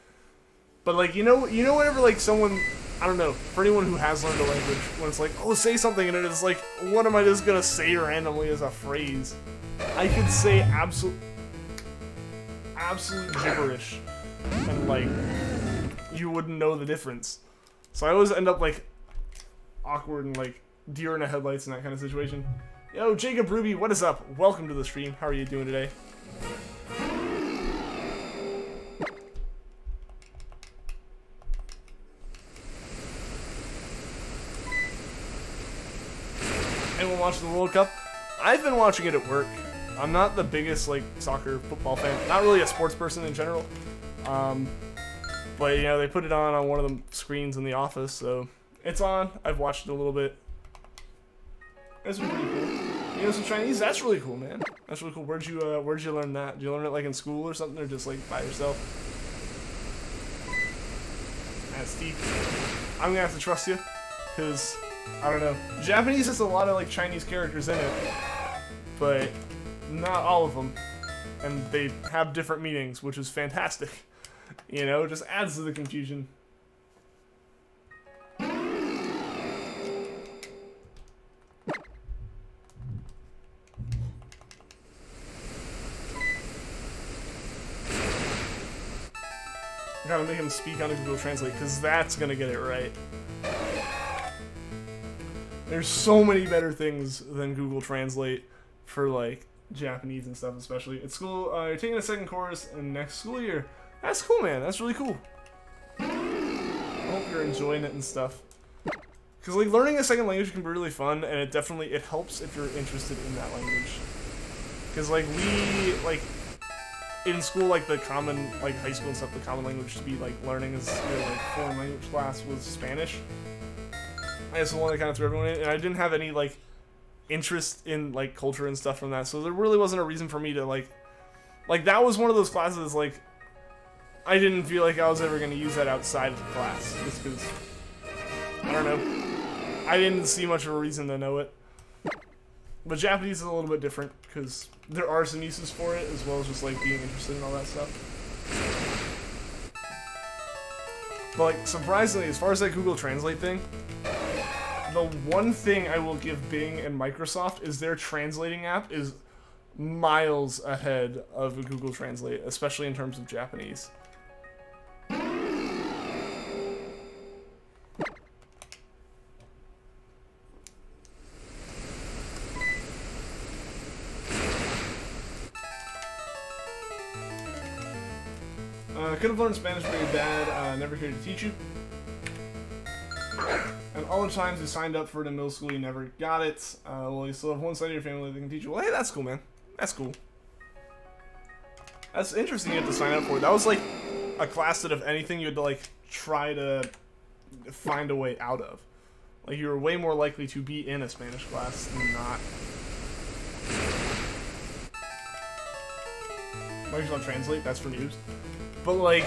But, like, you know whenever, like, someone, I don't know, for anyone who has learned a language, when it's like, oh, say something, and it is like, what am I just gonna say randomly as a phrase? I could say absolute gibberish, and, like, you wouldn't know the difference. So I always end up, like, awkward and, like, deer in the headlights in that kind of situation. Yo, Jacob Ruby, what is up? Welcome to the stream. How are you doing today? Anyone watching the World Cup? I've been watching it at work. I'm not the biggest, like, soccer, football fan. Not really a sports person in general. But, you know, they put it on one of the screens in the office, so it's on. I've watched it a little bit. It's been pretty cool. You know some Chinese? That's really cool, man. That's really cool. Where'd you learn that? Did you learn it like in school or something, or just like by yourself? That's deep. I'm gonna have to trust you, cause I don't know. Japanese has a lot of like Chinese characters in it, but not all of them, and they have different meanings, which is fantastic. You know, it just adds to the confusion. I gotta make him speak on Google Translate, because that's gonna get it right. There's so many better things than Google Translate for, like, Japanese and stuff, especially. At school, you're taking a second course in next school year. That's cool, man. That's really cool. I hope you're enjoying it and stuff. Because, like, learning a second language can be really fun, and it helps if you're interested in that language. Because, like, in school, like, the common, like, high school and stuff, the common language to be, like, learning as your, like, foreign language class was Spanish. And it's the one that kind of threw everyone in, and I didn't have any, like, interest in, like, culture and stuff from that, so there really wasn't a reason for me to, like, that was one of those classes, like, I didn't feel like I was ever going to use that outside of the class, just because, I don't know, I didn't see much of a reason to know it. But Japanese is a little bit different, because there are some uses for it, as well as just, like, being interested in all that stuff. But, like, surprisingly, as far as that Google Translate thing, the one thing I will give Bing and Microsoft is their translating app is miles ahead of Google Translate, especially in terms of Japanese. Could have learned Spanish, but your dad never cared to teach you. And all the times you signed up for it in middle school, you never got it. Well, you still have one side of your family that can teach you. Well, hey, that's cool, man. That's cool. That's interesting you had to sign up for it. That was, like, a class that, if anything, you had to, like, try to find a way out of. Like, you were way more likely to be in a Spanish class than not. Microsoft Translate, that's for noobs. But, like,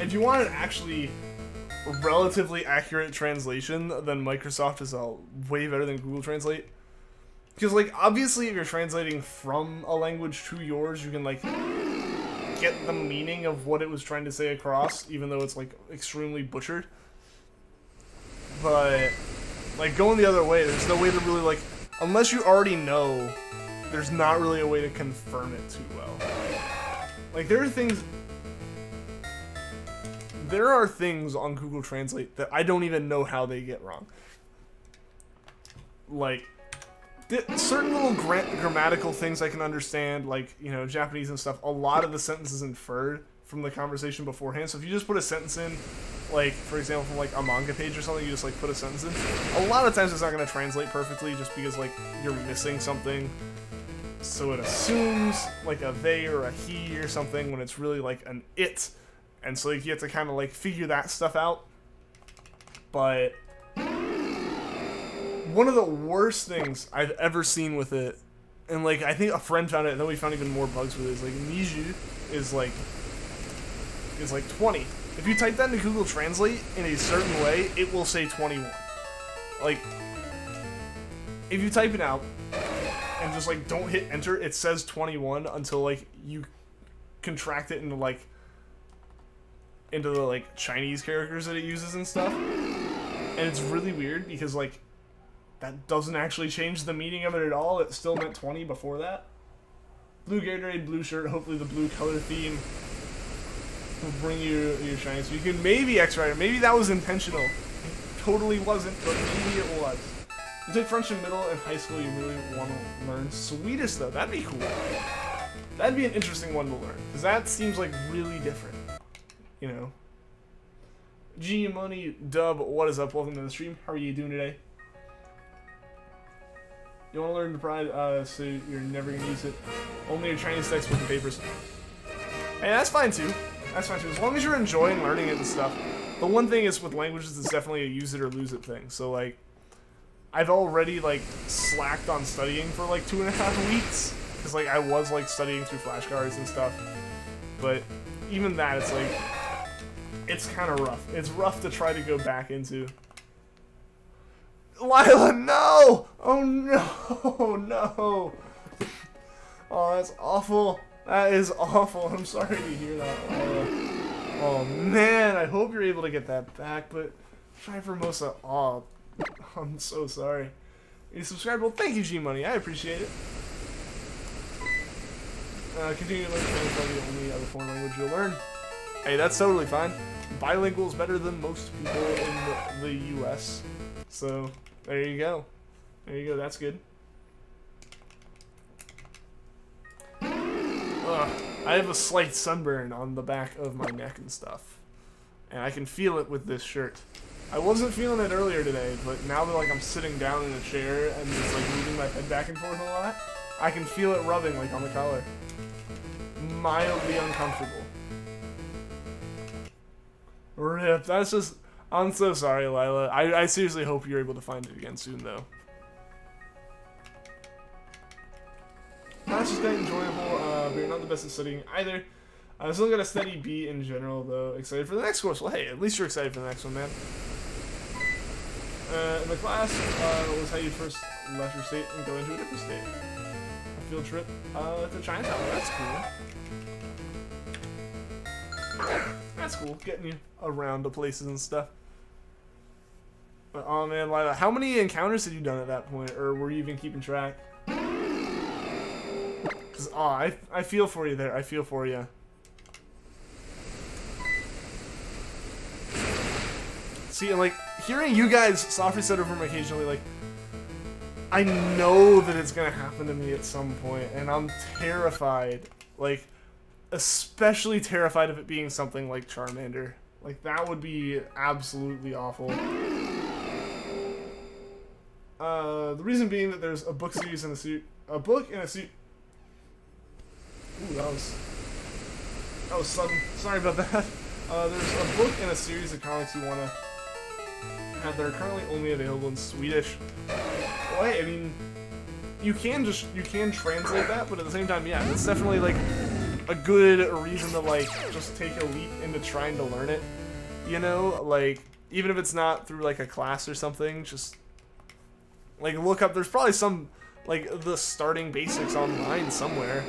if you want an actually relatively accurate translation, then Microsoft is way better than Google Translate. Because, like, obviously if you're translating from a language to yours, you can, like, get the meaning of what it was trying to say across, even though it's, like, extremely butchered. But, like, going the other way, there's no way to really, like, unless you already know, there's not really a way to confirm it too well. Like, there are things on Google Translate that I don't even know how they get wrong. Like, certain little grammatical things I can understand, like, you know, Japanese and stuff, a lot of the sentences inferred from the conversation beforehand. So if you just put a sentence in, like, for example, from, like, a manga page or something, you just, like, put a sentence in, a lot of times it's not going to translate perfectly just because, like, you're missing something. So it assumes, like, a they or a he or something when it's really, like, an it. And so, like, you have to kind of, like, figure that stuff out. But one of the worst things I've ever seen with it, and, like, I think a friend found it, and then we found even more bugs with it, is, like, Niju is, like 20. If you type that into Google Translate in a certain way, it will say 21. Like, if you type it out and just, like, don't hit enter, it says 21 until, like, you contract it into, like, Chinese characters that it uses and stuff. And it's really weird because, like, that doesn't actually change the meaning of it at all. It still meant 20 before that. Blue Gatorade, blue shirt, hopefully the blue color theme will bring you your shiny. So you can maybe X-Rider. Maybe that was intentional. It totally wasn't, but maybe it was. You took French in middle and high school, you really want to learn Swedish, though. That'd be cool. That'd be an interesting one to learn, because that seems, like, really different. You know. G Money Dub, what is up? Welcome to the stream. How are you doing today? You want to learn the pride, so you're never going to use it. Only your Chinese textbook and papers. Hey, that's fine too. That's fine too. As long as you're enjoying learning it and stuff. The one thing is with languages, it's definitely a use it or lose it thing. So, like, I've already, like, slacked on studying for, like, 2.5 weeks. Because, like, I was, like, studying through flashcards and stuff. But even that, it's, like, it's kind of rough. It's rough to try to go back into. Lila, no! Oh, no! No! Oh, that's awful. That is awful. I'm sorry to hear that, Lila. Oh, man. I hope you're able to get that back, but try Formosa. Oh, I'm so sorry. You subscribed? Well, thank you, G-Money. I appreciate it. Continue to learn Spanish, probably the only other foreign language you'll learn. Hey, that's totally fine. Bilingual is better than most people in the US. So, there you go. There you go, that's good. I have a slight sunburn on the back of my neck and stuff. And I can feel it with this shirt. I wasn't feeling it earlier today, but now that like I'm sitting down in a chair and just like moving my head back and forth a lot, I can feel it rubbing like on the collar. Mildly uncomfortable. Rip, that's just... I'm so sorry, Lila. I seriously hope you're able to find it again soon, though. That's just quite enjoyable, but you're not the best at studying either. I still got a steady B in general, though. Excited for the next course. Well, hey, at least you're excited for the next one, man. In the class was how you first left your state and go into a different state. A field trip to Chinatown. That's cool. That's cool, getting you around to places and stuff. But, oh man, Lila, how many encounters had you done at that point, or were you even keeping track? Because, oh, I feel for you there, I feel for you. See, and like, hearing you guys soft reset over them occasionally, like, I know that it's gonna happen to me at some point, and I'm terrified, like, especially terrified of it being something like Charmander. Like, that would be absolutely awful. The reason being that there's a book series and a book and a suit. Ooh, that was sudden. Sorry about that. There's a book and a series of comics you want to have that are currently only available in Swedish. Well, hey, I mean, you can translate that, but at the same time, yeah, it's definitely like a good reason to like just take a leap into trying to learn it. You know, like even if it's not through like a class or something, just like look up. There's probably some like the starting basics online somewhere.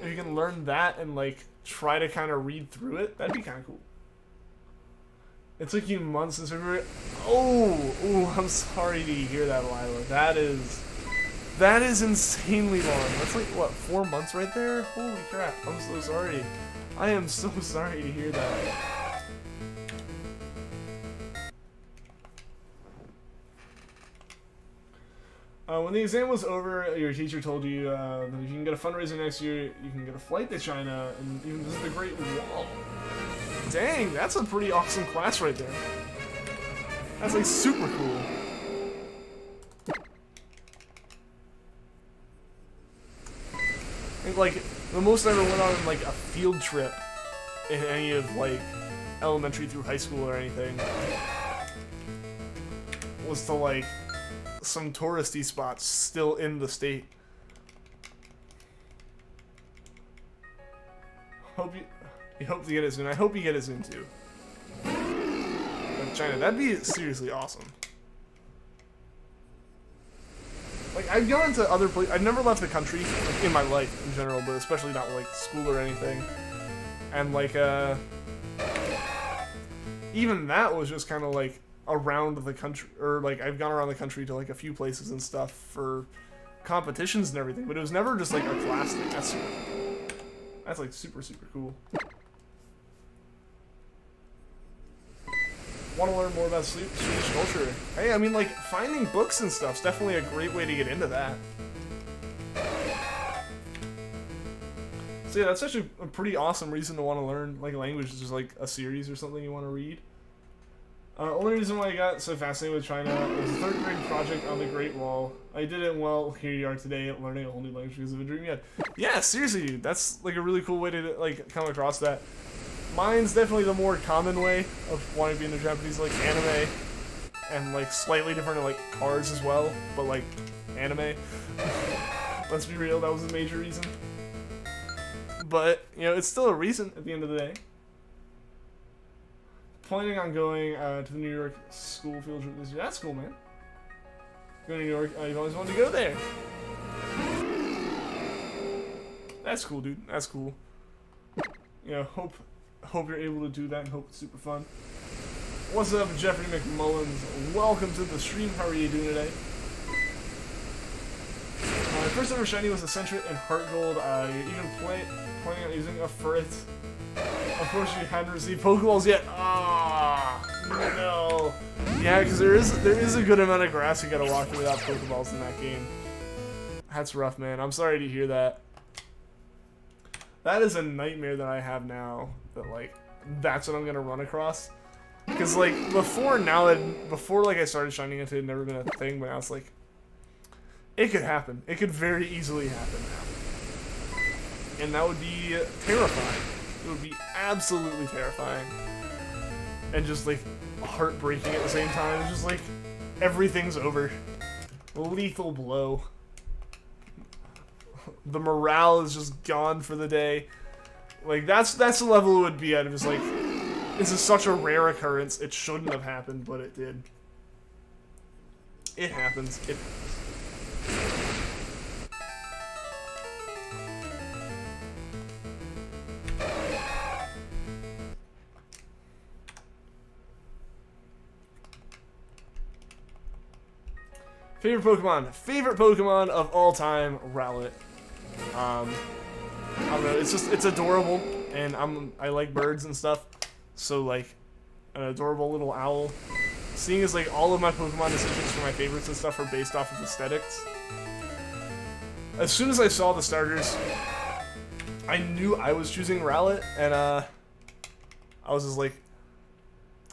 If you can learn that and like try to kind of read through it, that'd be kind of cool. It took you months since February. Oh, I'm sorry to hear that, Lila. That is insanely long. That's like what, 4 months right there? Holy crap! I'm so sorry. I am so sorry to hear that. When the exam was over, your teacher told you that if you can get a fundraiser next year, you can get a flight to China and even visit the Great Wall. Dang, that's a pretty awesome class right there. That's like super cool. I think like the most I ever went on like a field trip in any of like elementary through high school or anything was to like some touristy spots still in the state. You hope to get it soon. I hope you get it soon too. But China, that'd be seriously awesome. Like I've gone to other places. I've never left the country like, in my life in general, but especially not like school or anything. And like even that was just kind of like around the country, or like I've gone around the country to like a few places and stuff for competitions and everything, but it was never just like a class thing. That's like super cool. Want to learn more about Swedish culture? Hey, I mean like finding books and stuff's definitely a great way to get into that. So yeah, that's actually a pretty awesome reason to want to learn like a language. Is just like a series or something you want to read. Only reason why I got so fascinated with China was a 3rd grade project on the Great Wall. I did it well. Here you are today, learning a whole new language because of a dream you had. Yeah, seriously, dude. That's like a really cool way to like come across that. Mine's definitely the more common way of wanting to be into Japanese, like anime, and like slightly different like cards as well, but like anime. Let's be real, that was the major reason. But you know, it's still a reason at the end of the day. Planning on going to the New York school field trip this year. That's cool, man. Going to New York, you've always wanted to go there. That's cool, dude. That's cool. You know, hope you're able to do that and hope it's super fun. What's up, Jeffrey McMullins? Welcome to the stream. How are you doing today? My first ever shiny was a Sentret in Heart Gold. You're even planning on using a Furret. Unfortunately, you hadn't received Pokeballs yet. Ah, no. Yeah, because there is a good amount of grass you gotta walk through without Pokeballs in that game. That's rough, man. I'm sorry to hear that. That is a nightmare that I have now. That like, that's what I'm gonna run across. Because like before like I started Shining Entei, it had never been a thing, but now it's like, it could happen. It could very easily happen now. And that would be terrifying. It would be absolutely terrifying. And just like heartbreaking at the same time. It's just like everything's over. Lethal blow. The morale is just gone for the day. Like that's the level it would be at. It was like, this is such a rare occurrence. It shouldn't have happened, but it did. It happens. It happens. Favorite Pokemon? Favorite Pokemon of all time, Rowlet. I don't know, it's adorable, and I like birds and stuff, so like, an adorable little owl. Seeing as like all of my Pokemon decisions for my favorites and stuff are based off of aesthetics. As soon as I saw the starters, I knew I was choosing Rowlet, and I was just like,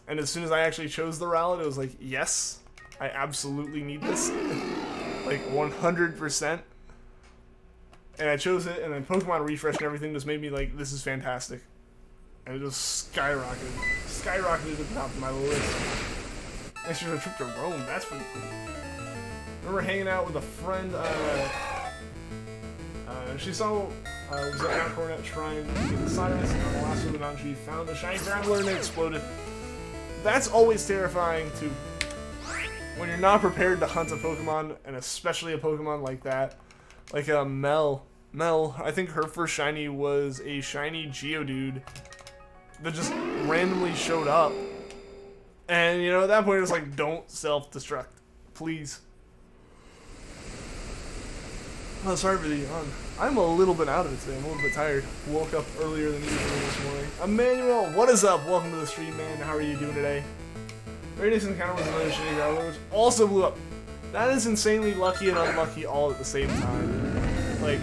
and as soon as I actually chose the Rowlet, it was like, yes, I absolutely need this, like 100%. And I chose it, and then Pokemon Refresh and everything just made me like, this is fantastic. And it just skyrocketed to the top of my list. Next year's a trip to Rome, that's pretty cool. Remember hanging out with a friend, she saw, was at Mount Coronet trying to get the Cyrus, and on the last of the mountain she found a shiny Crabrawler and it exploded. That's always terrifying too. When you're not prepared to hunt a Pokemon, and especially a Pokemon like that. Like Mel, I think her first shiny was a shiny Geodude that just randomly showed up. And, you know, at that point it was like, don't self-destruct. Please. Oh, sorry for the yawn. I'm a little bit out of it today. I'm a little bit tired. Woke up earlier than usual this morning. Emmanuel, what is up? Welcome to the stream, man. How are you doing today? Very nice encounter was another shiny Growler, which also blew up. That is insanely lucky and unlucky all at the same time. Like,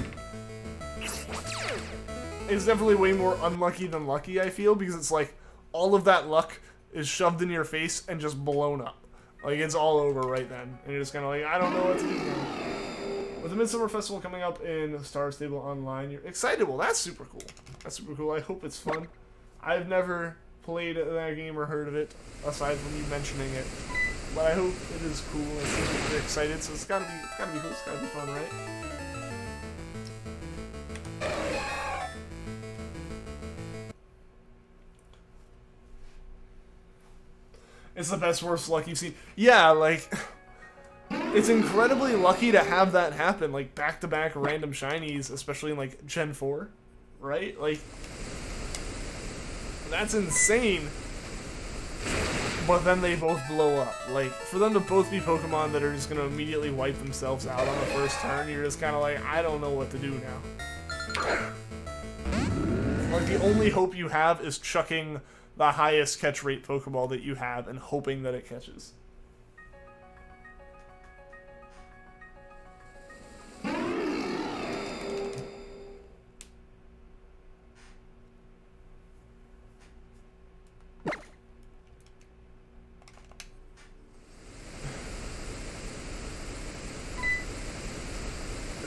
it's definitely way more unlucky than lucky, I feel, because it's like, all of that luck is shoved in your face and just blown up. Like, it's all over right then. And you're just kind of like, I don't know what to do now. With the Midsummer Festival coming up in Star Stable Online, you're excited. Well, that's super cool. That's super cool. I hope it's fun. I've never played that game or heard of it, aside from you mentioning it. But I hope it is cool. It seems like you're excited, so it's gotta be cool. It's gotta be fun, right? It's the best worst luck you've seen. Yeah, like, it's incredibly lucky to have that happen, like back-to-back random shinies, especially in like Gen 4, right? Like, that's insane. But then they both blow up. Like, for them to both be Pokemon that are just gonna immediately wipe themselves out on the first turn, you're just kind of like, I don't know what to do now. Like, the only hope you have is chucking the highest catch rate Pokeball that you have and hoping that it catches.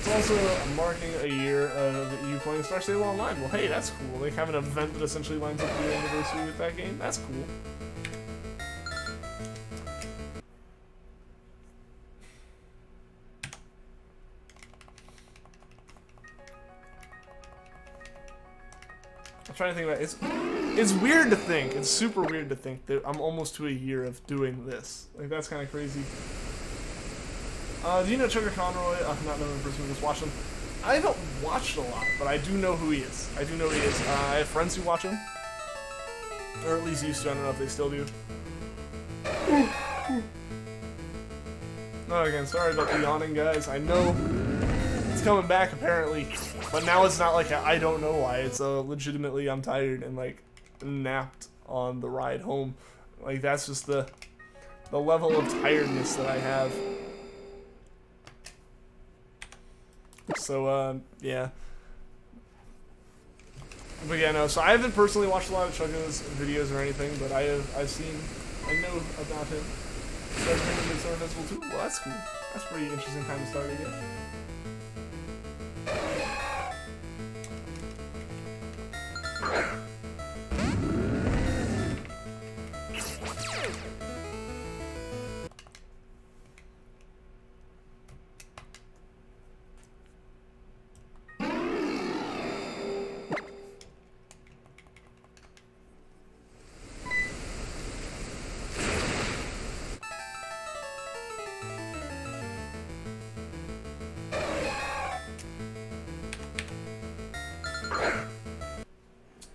Also marking a year of you playing Star Stable Online. Well, hey, that's cool. They have an event that essentially lines up the anniversary with that game. That's cool. I'm trying to think about it. It's weird to think. It's super weird to think that I'm almost to a year of doing this. Like, that's kind of crazy. Do you know Chucker Conroy? Not knowing the person who just watched him. I haven't watched a lot, but I do know who he is. I have friends who watch him. Or at least used to. I don't know if they still do. No, again, sorry about the yawning, guys. I know it's coming back, apparently. But now it's not like I don't know why. It's legitimately I'm tired and, like, napped on the ride home. Like, that's just the level of tiredness that I have. So, yeah. But yeah, no, so I haven't personally watched a lot of Chugga's videos or anything, but I know about him. Started training at Midsummer Festival too? Well, that's cool. That's a pretty interesting time to start again.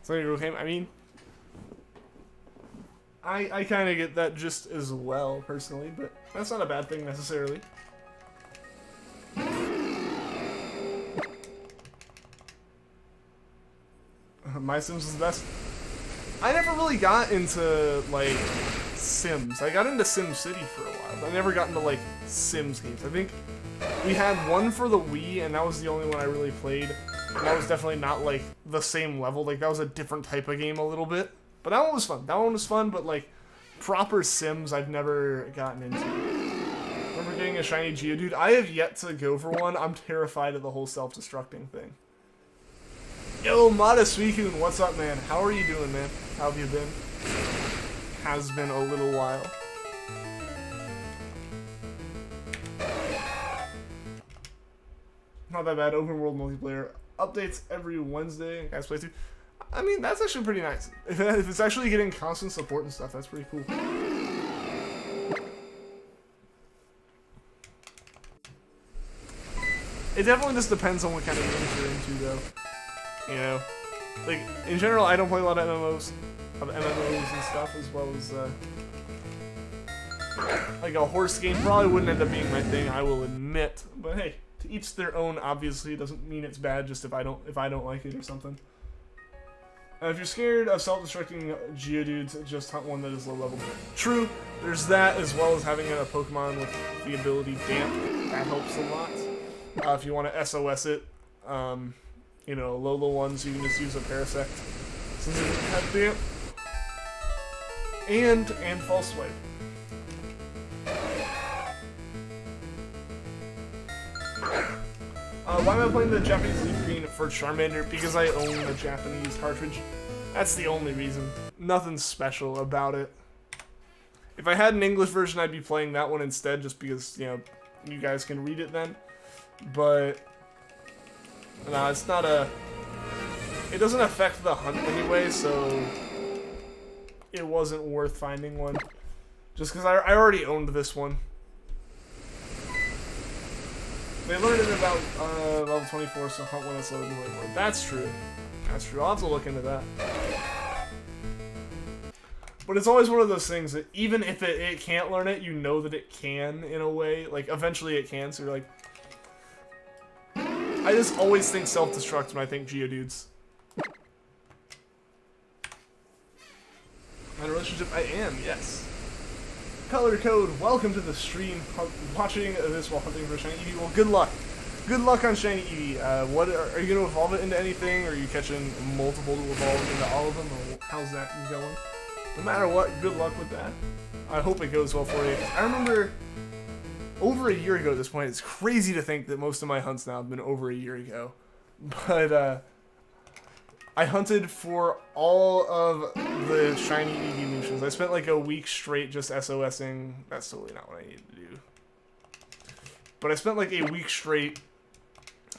So okay, I mean, I kind of get that just as well, personally, but that's not a bad thing, necessarily. My Sims is the best. I never really got into, like, Sims. I got into Sim City for a while, but I never got into, like, Sims games. I think we had one for the Wii, and that was the only one I really played. And that was definitely not, like, the same level. Like, that was a different type of game a little bit. But that one was fun. That one was fun, but, like, proper Sims I've never gotten into. Remember getting a shiny Geodude? I have yet to go for one. I'm terrified of the whole self-destructing thing. Yo, Mada Suicune, what's up, man? How are you doing, man? How have you been? Has been a little while. Not that bad. Open world multiplayer. Updates every Wednesday. Guys play too. I mean, that's actually pretty nice. If it's actually getting constant support and stuff, that's pretty cool. It definitely just depends on what kind of games you're into, though. You know, like in general, I don't play a lot of MMOs and stuff, as well as like a horse game. Probably wouldn't end up being my thing, I will admit. But hey. To each their own, obviously. It doesn't mean it's bad just if I don't like it or something. If you're scared of self-destructing Geodudes, just hunt one that is low level. True, there's that, as well as having a Pokemon with the ability Damp. That helps a lot. If you want to SOS it, you know, low ones, you can just use a Parasect. Since it doesn't have Damp. And False Swipe. Why am I playing the Japanese Leafgreen for Charmander? Because I own the Japanese cartridge. That's the only reason. Nothing special about it. If I had an English version, I'd be playing that one instead, just because, you know, you guys can read it then. But, no, it's not a... It doesn't affect the hunt anyway, so... It wasn't worth finding one. Just because I already owned this one. They learned it about level 24, so hunt one that's level 24. That's true. That's true. I'll have to look into that. But it's always one of those things that even if it can't learn it, you know that it can, in a way. Like, eventually it can, so you're like... I just always think self-destruct when I think Geodudes. In a relationship, I am, yes. Color Code, welcome to the stream. Watching this while hunting for Shiny Eevee. Well, good luck. Good luck on Shiny Eevee. What are you going to evolve it into anything? Or are you catching multiple to evolve into all of them? Or how's that going? No matter what, good luck with that. I hope it goes well for you. I remember over a year ago at this point. It's crazy to think that most of my hunts now have been over a year ago. But I hunted for all of the shiny evolutions. I spent like a week straight just SOSing. That's totally not what I needed to do. But I spent like a week straight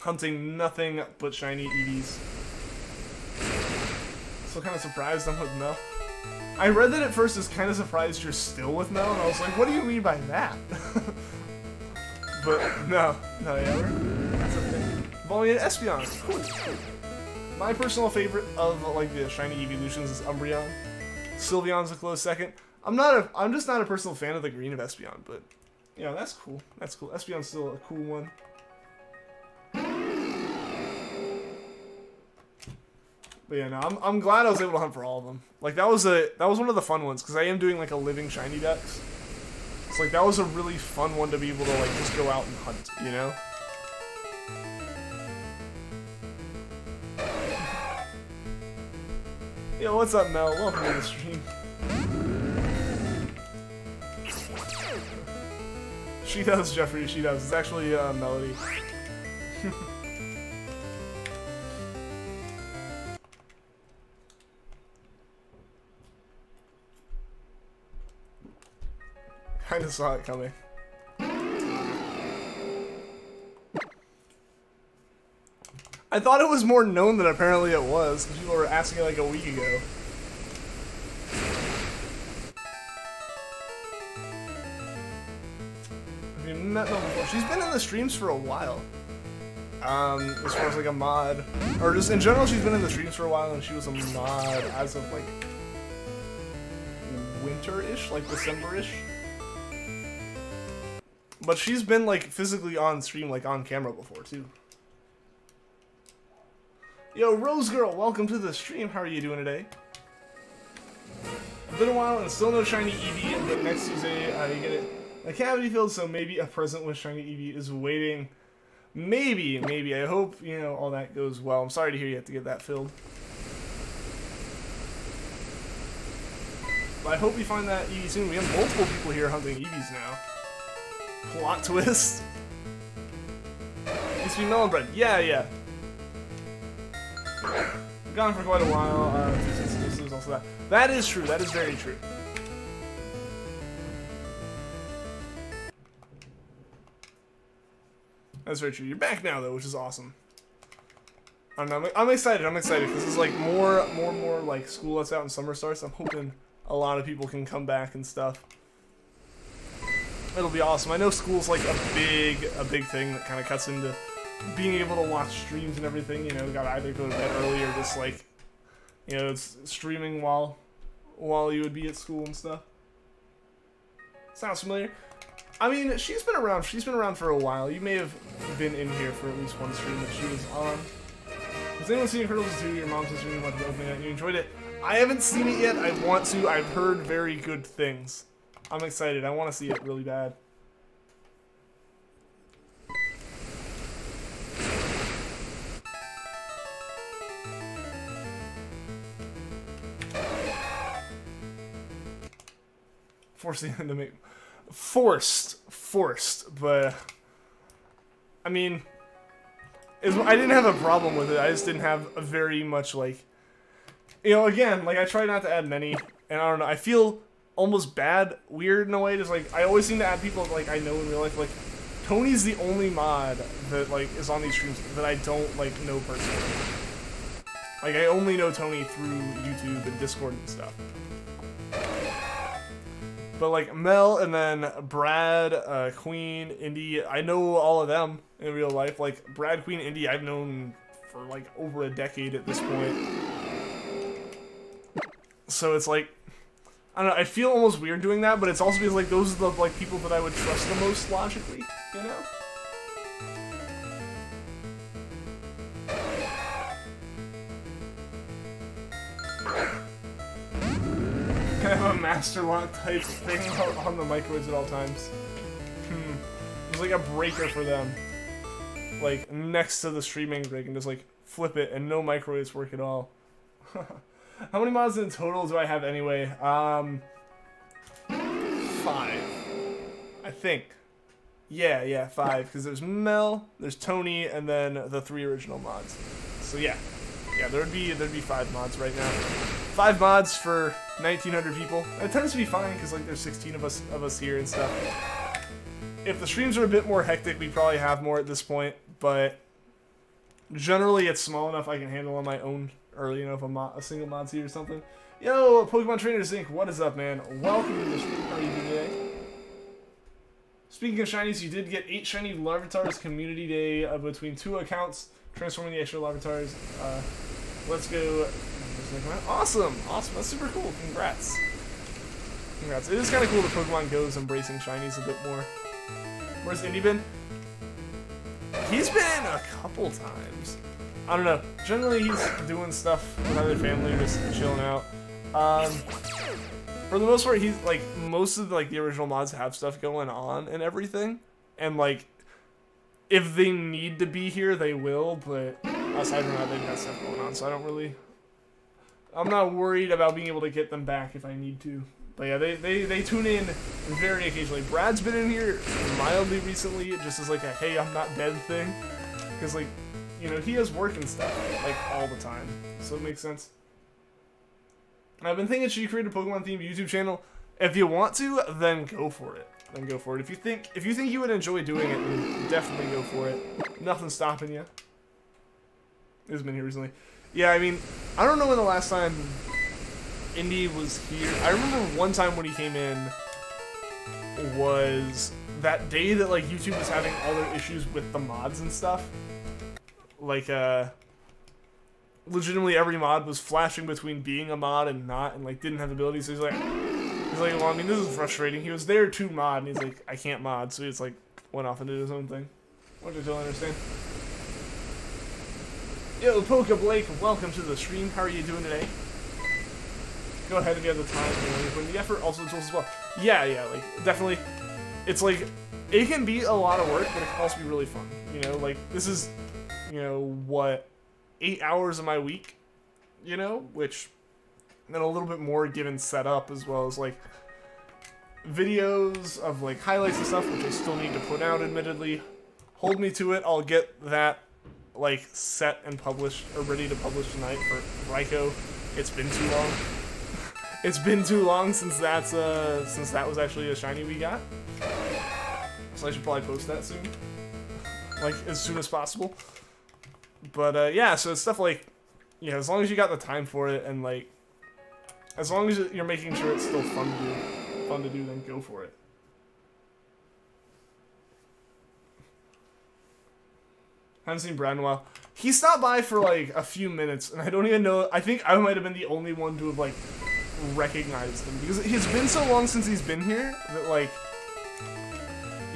hunting nothing but shiny EVs. So kind of surprised I'm with Mel. I read that at first as kind of surprised you're still with Mel, and I was like, what do you mean by that? But no, yeah, that's a thing. Volume Espeon, cool. My personal favorite of like the shiny evolutions is Umbreon. Sylveon's a close second. I'm just not a personal fan of the green of Espeon, but you know, that's cool. That's cool. Espeon's still a cool one. But yeah, no, I'm glad I was able to hunt for all of them. Like that was one of the fun ones because I am doing like a living shiny dex. It's like that was a really fun one to be able to like just go out and hunt, you know? Yo, what's up, Mel? Welcome to the stream. She does, Jeffrey. She does. It's actually Melody. Kinda saw it coming. I thought it was more known than apparently it was, because people were asking it like a week ago. Have you met Mel before? She's been in the streams for a while. As far as like a mod. Or just in general, she's been in the streams for a while, and she was a mod as of like winter-ish, like December-ish. But she's been like physically on stream, like on camera before too. Yo, Rose Girl, welcome to the stream. How are you doing today? It's been a while and still no shiny Eevee, but next Tuesday you get it. A cavity filled, so maybe a present with shiny Eevee is waiting. Maybe. I hope, you know, all that goes well. I'm sorry to hear you have to get that filled. But I hope we find that Eevee soon. We have multiple people here hunting Eevees now. Plot twist. Used to be melon bread. Yeah. Gone for quite a while. Also that. That is true. That is very true. That's very true. You're back now though, which is awesome. I don't know. I'm excited. I'm excited because it's like more like school lets out and summer starts. I'm hoping a lot of people can come back and stuff. It'll be awesome. I know school's like a big thing that kind of cuts into being able to watch streams and everything. You know, gotta either go to bed early or just like, you know, it's streaming while you would be at school and stuff. Sounds familiar. I mean, she's been around. She's been around for a while. You may have been in here for at least one stream that she was on. Has anyone seen Hurdles 2? Your mom's sister went to the opening night. You enjoyed it? I haven't seen it yet. I want to. I've heard very good things. I'm excited. I want to see it really bad. Forcing him to make... Forced, but... I mean... I didn't have a problem with it, I just didn't have a very much, like... You know, again, like, I try not to add many, and I don't know, I feel almost bad, weird in a way, just like, I always seem to add people, like, I know in real life, like, Tony's the only mod that, like, is on these streams that I don't, like, know personally. Like, I only know Tony through YouTube and Discord and stuff. But like Mel and then Brad, Queen, Indy, I know all of them in real life. Like Brad, Queen, Indy, I've known for like over a decade at this point. So it's like, I don't know, I feel almost weird doing that, but it's also because like those are the like people that I would trust the most logically, you know? I have a master lock type thing on the microwaves at all times. There's like a breaker for them. Like next to the streaming rig and just like flip it and no microwaves work at all. How many mods in total do I have anyway? 5. I think. Yeah, 5. Because there's Mel, there's Tony, and then the 3 original mods. So yeah. Yeah, there'd be 5 mods right now. 5 mods for 1,900 people. It tends to be fine because like there's 16 of us here and stuff. If the streams are a bit more hectic, we probably have more at this point. But generally, it's small enough I can handle on my own. Or you know, if a single mod's here or something. Yo, Pokemon Trainer Zinc, what is up, man? Welcome to the stream. How are you doing today? Speaking of shinies, you did get 8 shiny Larvitars Community Day between 2 accounts, transforming the extra Larvitars. Let's go. Awesome! That's super cool. Congrats. It is kind of cool that Pokemon Go is embracing shinies a bit more. Where's Indy been? He's been a couple times. I don't know. Generally, he's doing stuff with other family or just chilling out. For the most part, he's like most of like the original mods have stuff going on and everything, and like if they need to be here, they will. But aside from that, they've got stuff going on, so I don't really I'm not worried about being able to get them back if I need to. But yeah, they tune in very occasionally. Brad's been in here mildly recently, just as like a hey, I'm not dead thing. Because like, you know, he has work and stuff, like, all the time. So it makes sense. I've been thinking, should you create a Pokemon-themed YouTube channel? If you want to, then go for it. Then go for it. If you think you would enjoy doing it, then definitely go for it. Nothing's stopping you. He's been here recently. Yeah, I mean, I don't know when the last time Indy was here. I remember one time when he came in was that day that like YouTube was having all their issues with the mods and stuff. Like legitimately every mod was flashing between being a mod and not, and like didn't have abilities. So he's like, well, I mean, this is frustrating. He was there to mod, and he's like, I can't mod, so he's like went off and did his own thing. Which I don't understand. Yo, Poke Blake, welcome to the stream. How are you doing today? Go ahead if you have the time, but the effort also tools as well. Yeah, like, definitely. It's like, it can be a lot of work, but it can also be really fun. You know, like, this is, you know, what, 8 hours of my week, you know, which, then a little bit more given setup, as well as, like, videos of, like, highlights and stuff, which I still need to put out, admittedly. Hold me to it, I'll get that, like, set and published, or ready to publish tonight for Raikou. It's been too long. It's been too long since that was actually a shiny we got. So I should probably post that soon. Like, as soon as possible. But, yeah, so it's stuff like, you know, as long as you got the time for it, and, like, as long as you're making sure it's still fun to do, then go for it. Haven't seen Brad in a while. He stopped by for, like, a few minutes, and I don't even know, I think I might have been the only one to have, like, recognized him, because it's been so long since he's been here that, like,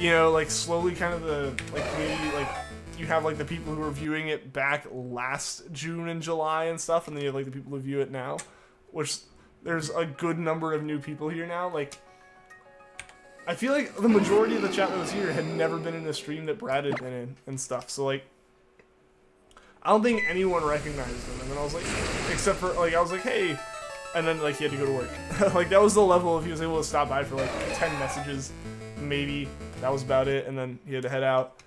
you know, like, slowly kind of the, like, community, like, you have, like, the people who were viewing it back last June and July and stuff, and then you have, like, the people who view it now, which there's a good number of new people here now. Like, I feel like the majority of the chat that was here had never been in a stream that Brad had been in and stuff, so, like, I don't think anyone recognized him, and then I was like, except for, like, I was like, hey. And then, like, he had to go to work. Like, that was the level of he was able to stop by for, like, 10 messages, maybe. That was about it, and then he had to head out.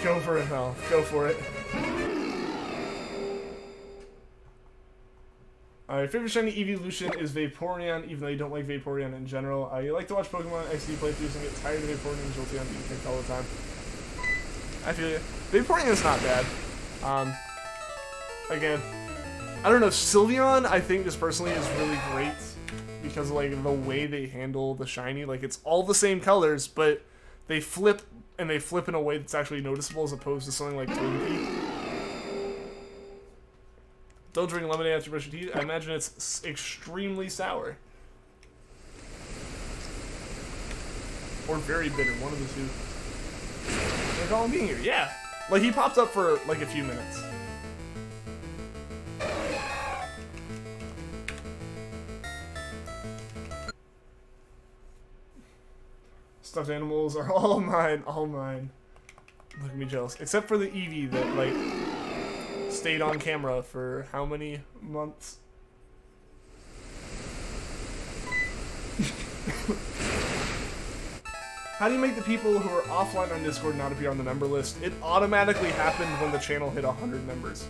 Go for it, Mel. Go for it. Your favorite shiny evolution is Vaporeon, even though you don't like Vaporeon in general. You like to watch Pokemon XD playthroughs and get tired of Vaporeon and Jolteon being picked all the time. I feel you. Vaporeon is not bad. Again, I don't know, Sylveon, I think, just personally is really great because of, like, the way they handle the shiny. Like, it's all the same colors, but they flip, and they flip in a way that's actually noticeable as opposed to something like Togepi. Don't drink lemonade after you brush your teeth. I imagine it's extremely sour. Or very bitter, one of the two. Like, all being here, yeah. Like, he popped up for, like, a few minutes. Stuffed animals are all mine, all mine. Look at me jealous. Except for the Eevee that, like, stayed on camera for how many months? How do you make the people who are offline on Discord not appear on the member list? It automatically happened when the channel hit 100 members.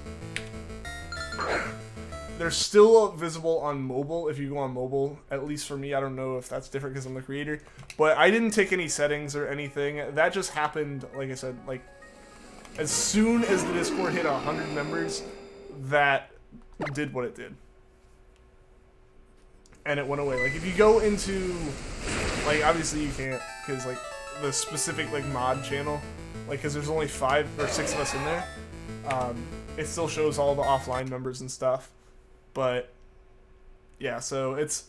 They're still visible on mobile if you go on mobile, at least for me. I don't know if that's different because I'm the creator. But I didn't take any settings or anything. That just happened, like I said, like, as soon as the Discord hit 100 members, that did what it did. And it went away. Like, if you go into, like, obviously you can't, because, like, the specific, like, mod channel, like, because there's only 5 or 6 of us in there, it still shows all the offline members and stuff. But, yeah, so it's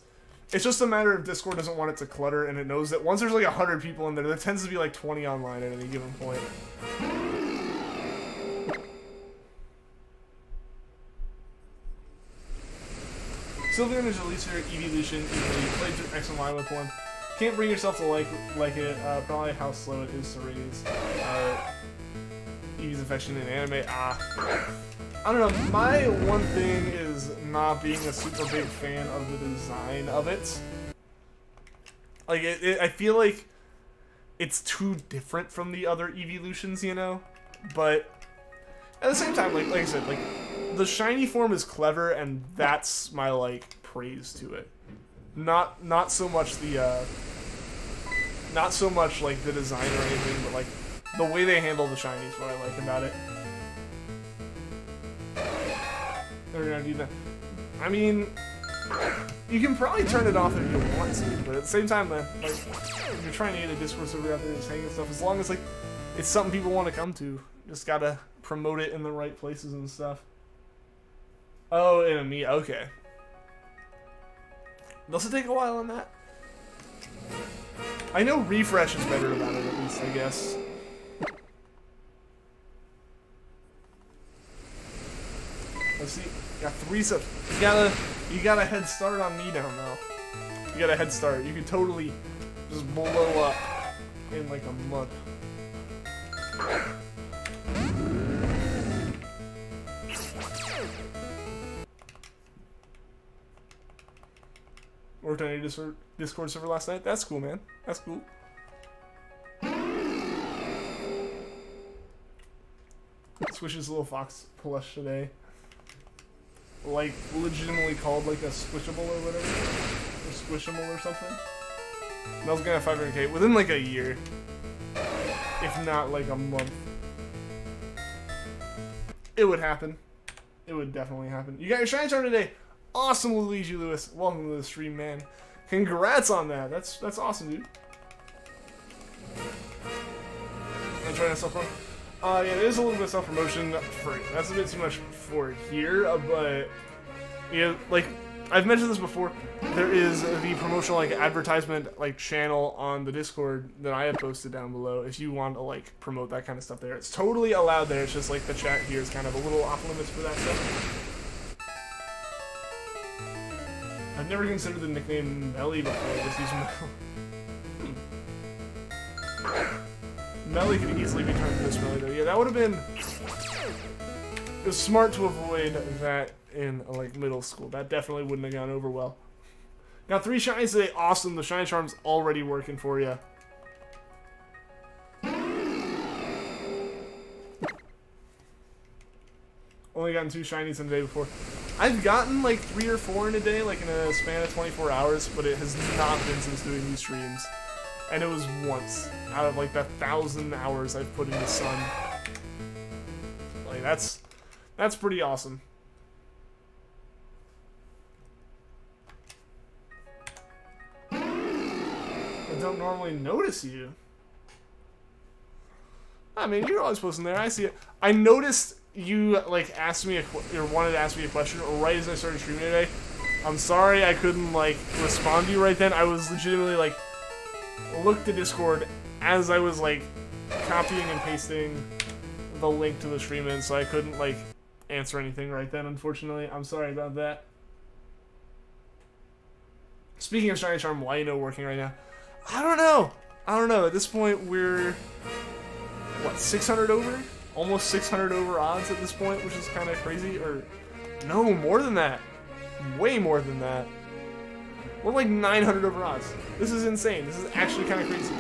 just a matter of Discord doesn't want it to clutter, and it knows that once there's, like, 100 people in there, there tends to be, like, 20 online at any given point. Sylveon is at least your evolution, even though you played through X and Y with one. Can't bring yourself to like it, probably how slow it is to raise. Eevee's affection in anime, I don't know, my one thing is not being a super big fan of the design of it. Like, I feel like it's too different from the other evolutions, you know? But at the same time, like I said, like, the shiny form is clever, and that's my, like, praise to it. Not so much the, not so much, like, the design or anything, but, like, the way they handle the shiny is what I like about it. They're gonna do that. I mean, you can probably turn it off if you want to, but at the same time, man, like, if you're trying to get a Discord server out there just hanging stuff, as long as, like, it's something people want to come to, just gotta promote it in the right places and stuff. Oh, in a me, okay. Does it take a while on that? I know refresh is better about it, at least, I guess. Let's see. Got 3 subs. You got a head start on me now, Mel. You got a head start. You can totally just blow up in like a month. Worked on your Discord server last night. That's cool, man. That's cool. Swish's little fox plush today. Like, legitimately called, like, a Squishable or whatever. Or Squishable or something. Mel's gonna have 500k within, like, a year. If not, like, a month. It would happen. It would definitely happen. You got your Shiny Charm today! Awesome, Luigi Lewis. Welcome to the stream, man. Congrats on that. That's awesome, dude. I'm trying to self-promote. Yeah, there's a little bit of self-promotion for that's a bit too much for here, but yeah, like I've mentioned this before, there is the promotional like advertisement like channel on the Discord that I have posted down below. If you want to like promote that kind of stuff there, it's totally allowed there. It's just like the chat here is kind of a little off limits for that stuff. I've never considered the nickname Melly before. Just use Mel. Melly could easily be turned to this Melly though. Yeah, that would have been. It was smart to avoid that in like middle school. That definitely wouldn't have gone over well. Now 3 shinies today, awesome. The shiny charm's already working for you. Only gotten 2 shinies in a day before. I've gotten like 3 or 4 in a day, like in a span of 24 hours, but it has not been since doing these streams. And it was once out of like the 1,000 hours I've put into Sun. Like that's pretty awesome. I don't normally notice you. I mean, you're always posting there. I see it. I noticed you like asked me or wanted to ask me a question right as I started streaming today. I'm sorry I couldn't like respond to you right then. I was legitimately like looked at Discord as I was like copying and pasting the link to the stream in, so I couldn't like answer anything right then, unfortunately. I'm sorry about that. Speaking of Shiny Charm, why working right now? I don't know. At this point, we're what, 600 over? Almost 600 over odds at this point, which is kind of crazy. Or no, more than that. Way more than that. We're like 900 over odds. This is insane. This is actually kind of crazy.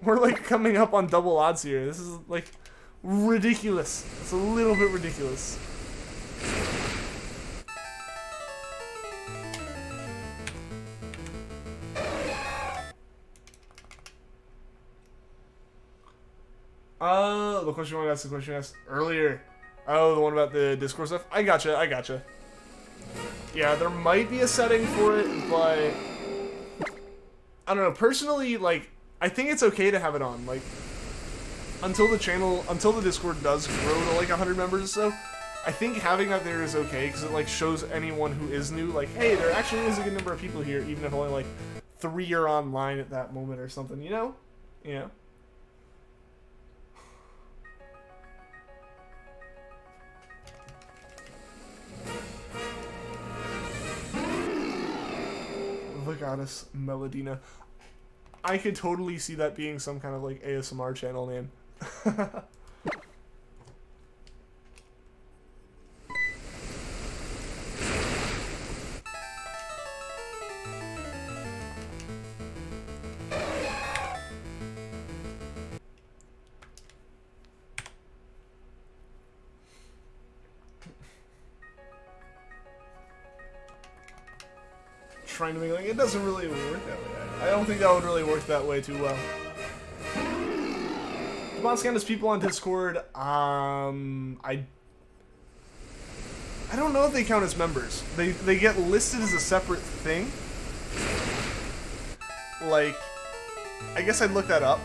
We're like coming up on double odds here. This is like ridiculous. It's a little bit ridiculous. The question you want to ask, the question you asked earlier. Oh, the one about the Discord stuff? I gotcha. Yeah, there might be a setting for it, but I don't know. Personally, like, I think it's okay to have it on. Like, until the Discord does grow to like 100 members or so, I think having that there is okay, because it like shows anyone who is new, like, hey, there actually is a good number of people here, even if only like 3 are online at that moment or something, you know? Yeah. the goddess Melodina. I could totally see that being some kind of like ASMR channel name. Trying to make like it doesn't really work that way. I don't think that would really work that way too well. Boss Candace people on Discord, I don't know if they count as members. They get listed as a separate thing. Like, I guess I'd look that up.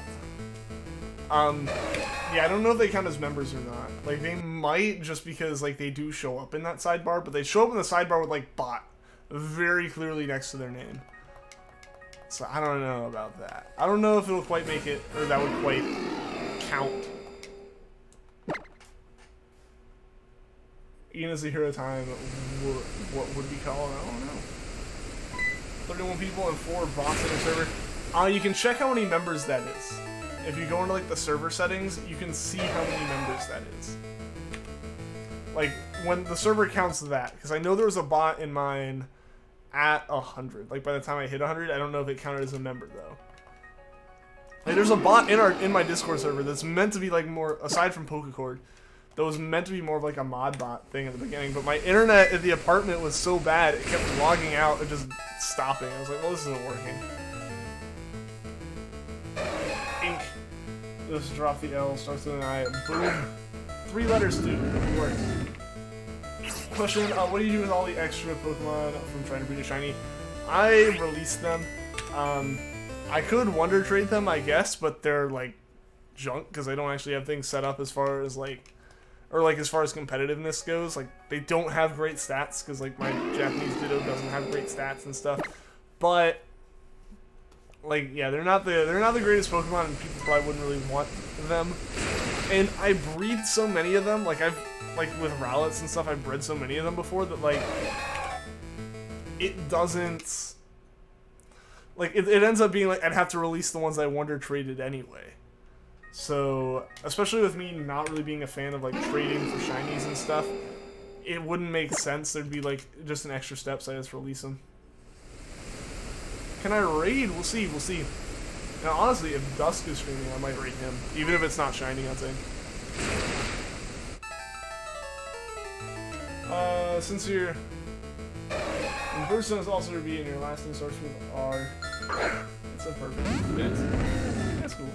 Yeah, I don't know if they count as members or not. Like, they might just because like they do show up in that sidebar, but they show up in the sidebar with like bot very clearly next to their name. So I don't know about that. I don't know if it'll quite make it, or that would quite count. Ian is a hero time. What would we call it? I don't know. 31 people and 4 bots in a server. You can check how many members that is. If you go into like the server settings, you can see how many members that is. Like when the server counts that, because I know there was a bot in mine at 100. Like by the time I hit 100, I don't know if it counted as a member though. Like there's a bot in my Discord server that's meant to be like more, aside from Pokecord, that was meant to be more of like a mod bot thing at the beginning. But my internet at the apartment was so bad, it kept logging out and just stopping. I was like, well, this isn't working. Ink. Just drop the L, starts with an I. Boom. 3 letters, dude. It works. Question, what do you do with all the extra Pokemon from trying to breed a shiny? I released them. I could Wonder Trade them, I guess, but they're like junk because I don't actually have things set up as far as like, or like as far as competitiveness goes. Like they don't have great stats because like my Japanese Ditto doesn't have great stats and stuff. But like yeah, they're not the greatest Pokemon, and people probably wouldn't really want them. And I breed so many of them, like I've like with Rowlets and stuff, I've bred so many of them before that like it doesn't. Like, it ends up being like, I'd have to release the ones I Wonder Traded anyway. So, especially with me not really being a fan of, like, trading for shinies and stuff, it wouldn't make sense. There'd be, like, just an extra step, so I just release them. Can I raid? We'll see, we'll see. Now, honestly, if Dusk is streaming, I might raid him. Even if it's not shiny, I'd say. Since you're... in person is also to be in your last name starts with R. It's a perfect fit. That's cool.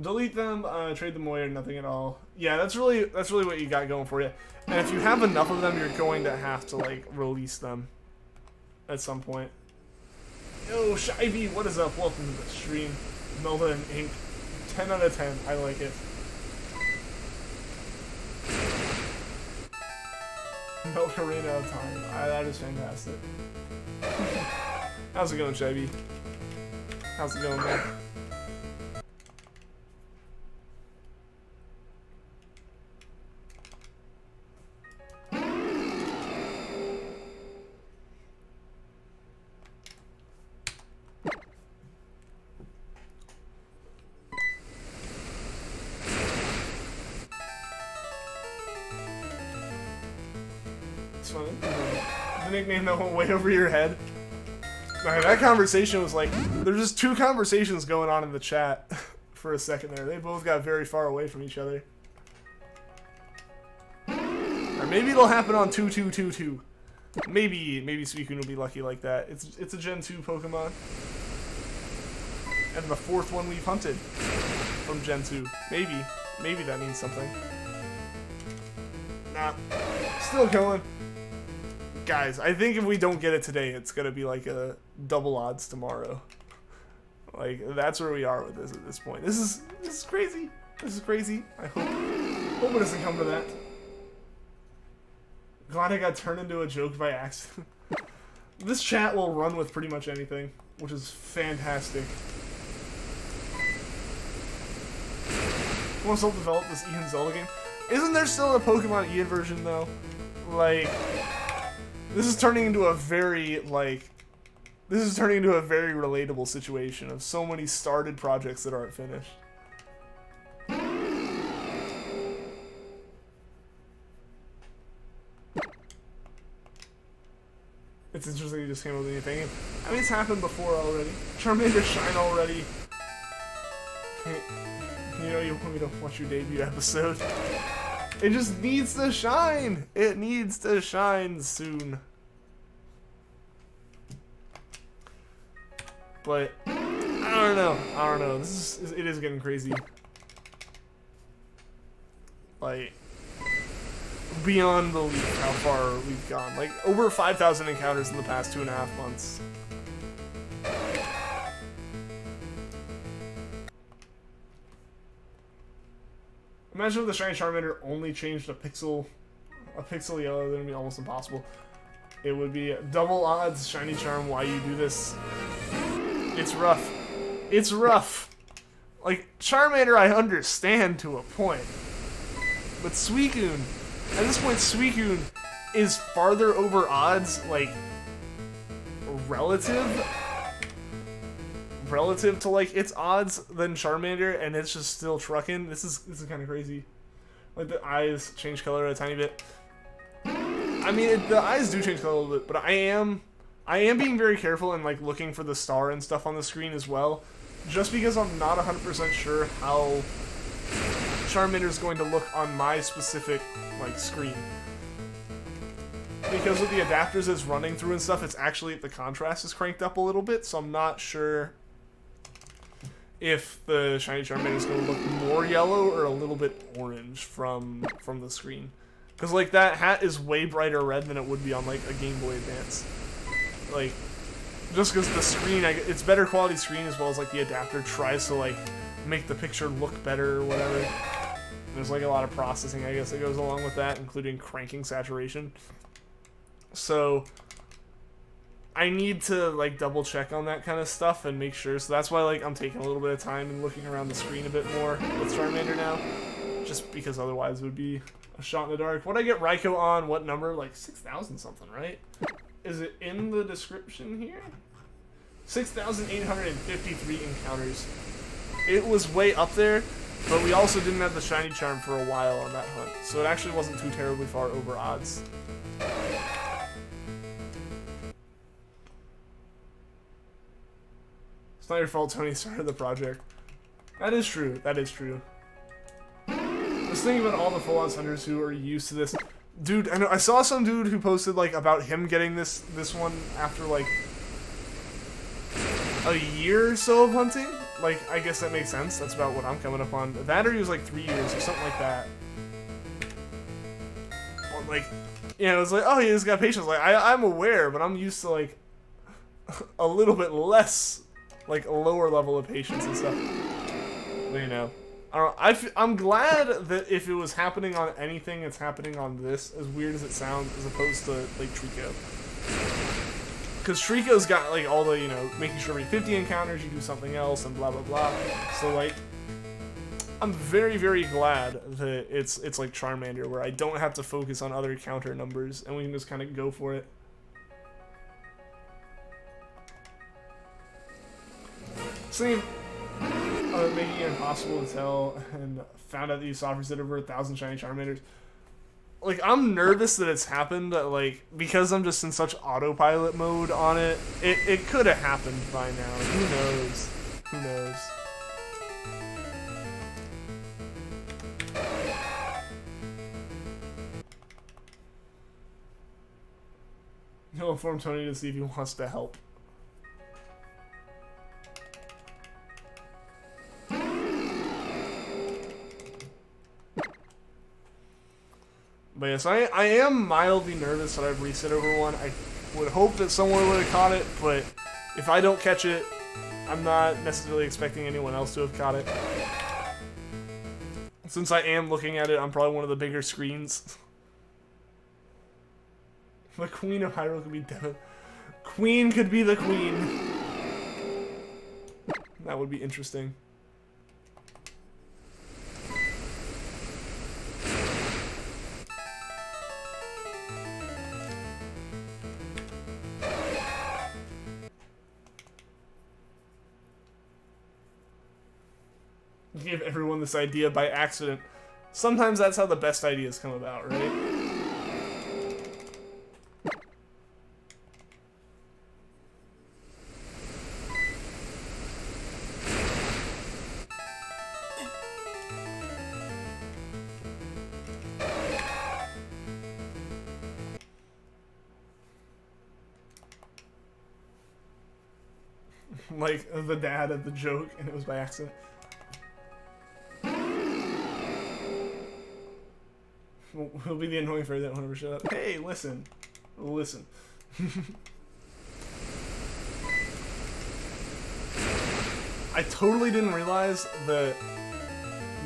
Delete them, trade them away, or nothing at all. Yeah, that's really what you got going for you. And if you have enough of them, you're going to have to like release them at some point. Yo, Shivy, what is up? Welcome to the stream. Melda and Ink. 10 out of 10. I like it. Melda ran out of time. That is fantastic. How's it going, Shivy? How's it going, man? The nickname that went way over your head. Okay, that conversation was like, there's just 2 conversations going on in the chat for a second there. They both got very far away from each other. Or maybe it'll happen on 2-2-2-2. Maybe Suicune will be lucky like that. It's a Gen 2 Pokemon. And the 4th one we've hunted from Gen 2. Maybe that means something. Nah. Still going. Guys, I think if we don't get it today, it's gonna be like a double odds tomorrow. Like that's where we are with this at this point. This is crazy. This is crazy. I hope it doesn't come to that. Glad I got turned into a joke by accident. This chat will run with pretty much anything, which is fantastic. wants to develop this Ian Zelda game. Isn't there still a Pokemon Ian version though? Like, this is turning into a very relatable situation of so many started projects that aren't finished. It's interesting you just came up with anything. I mean, it's happened before already. Charmander shine already. You know, you want me to watch your debut episode. It just needs to shine. It needs to shine soon. But I don't know. I don't know. It is getting crazy. Like, beyond belief how far we've gone. Like, over 5,000 encounters in the past 2.5 months. Imagine if the Shiny Charmander only changed a pixel yellow, then it'd be almost impossible. It would be double odds, Shiny Charm, why you do this. It's rough. It's rough. Like, Charmander I understand to a point. But Suicune, at this point, Suicune is farther over odds, like, relative to, like, its odds than Charmander, and it's just still trucking. This is kind of crazy. Like, the eyes change color a tiny bit. I mean, the eyes do change color a little bit, but I am being very careful and, like, looking for the star and stuff on the screen as well, just because I'm not 100% sure how Charmander is going to look on my specific, like, screen. Because with the adapters it's running through and stuff, it's actually, the contrast is cranked up a little bit, so I'm not sure if the Shiny Charmander is going to look more yellow or a little bit orange from the screen. Because, like, that hat is way brighter red than it would be on, like, a Game Boy Advance. Like, just because the screen, it's better quality screen, as well as, like, the adapter tries to, like, make the picture look better or whatever. There's, like, a lot of processing, I guess, that goes along with that, including cranking saturation. So I need to, like, double check on that kind of stuff and make sure. So that's why, like, I'm taking a little bit of time and looking around the screen a bit more with Charmander now. Just because otherwise it would be a shot in the dark. What'd I get Raikou on? What number? Like 6,000 something, right? Is it in the description here? 6,853 encounters. It was way up there, but we also didn't have the Shiny Charm for a while on that hunt. So it actually wasn't too terribly far over odds. It's not your fault Tony started the project. That is true. That is true. I was thinking about all the full-on hunters who are used to this. Dude, I know I saw some dude who posted, like, about him getting this one after, like, a year or so of hunting. Like, I guess that makes sense. That's about what I'm coming up on. That or he was, like, 3 years or something like that. Or, like, you know, it's like, oh, he just got patience. Like, I'm aware, but I'm used to, like, a little bit less, like, a lower level of patience and stuff. But, you know. I don't know, I'm glad that if it was happening on anything, it's happening on this, as weird as it sounds, as opposed to, like, Treecko. Because Treecko's got, like, all the, you know, making sure every 50 encounters you do something else and blah, blah, blah. So, like, I'm very, very glad that it's like Charmander, where I don't have to focus on other counter numbers, and we can just kind of go for it. Same. Making it impossible to tell, and found out that you software said over 1,000 Shiny Charmanders. Like, I'm nervous that it's happened, like, because I'm just in such autopilot mode on it. It could have happened by now. Who knows? Who knows? He'll inform Tony to see if he wants to help. But yes, I am mildly nervous that I've reset over one. I would hope that someone would have caught it, but if I don't catch it, I'm not necessarily expecting anyone else to have caught it. Since I am looking at it on probably one of the bigger screens. The Queen of Hyrule could be Devin. Queen could be the Queen. That would be interesting. gave everyone this idea by accident. Sometimes that's how the best ideas come about, right? Like the dad of the joke, and it was by accident. He'll be the annoying fairy that won't ever shut up. Hey, listen. Listen. I totally didn't realize that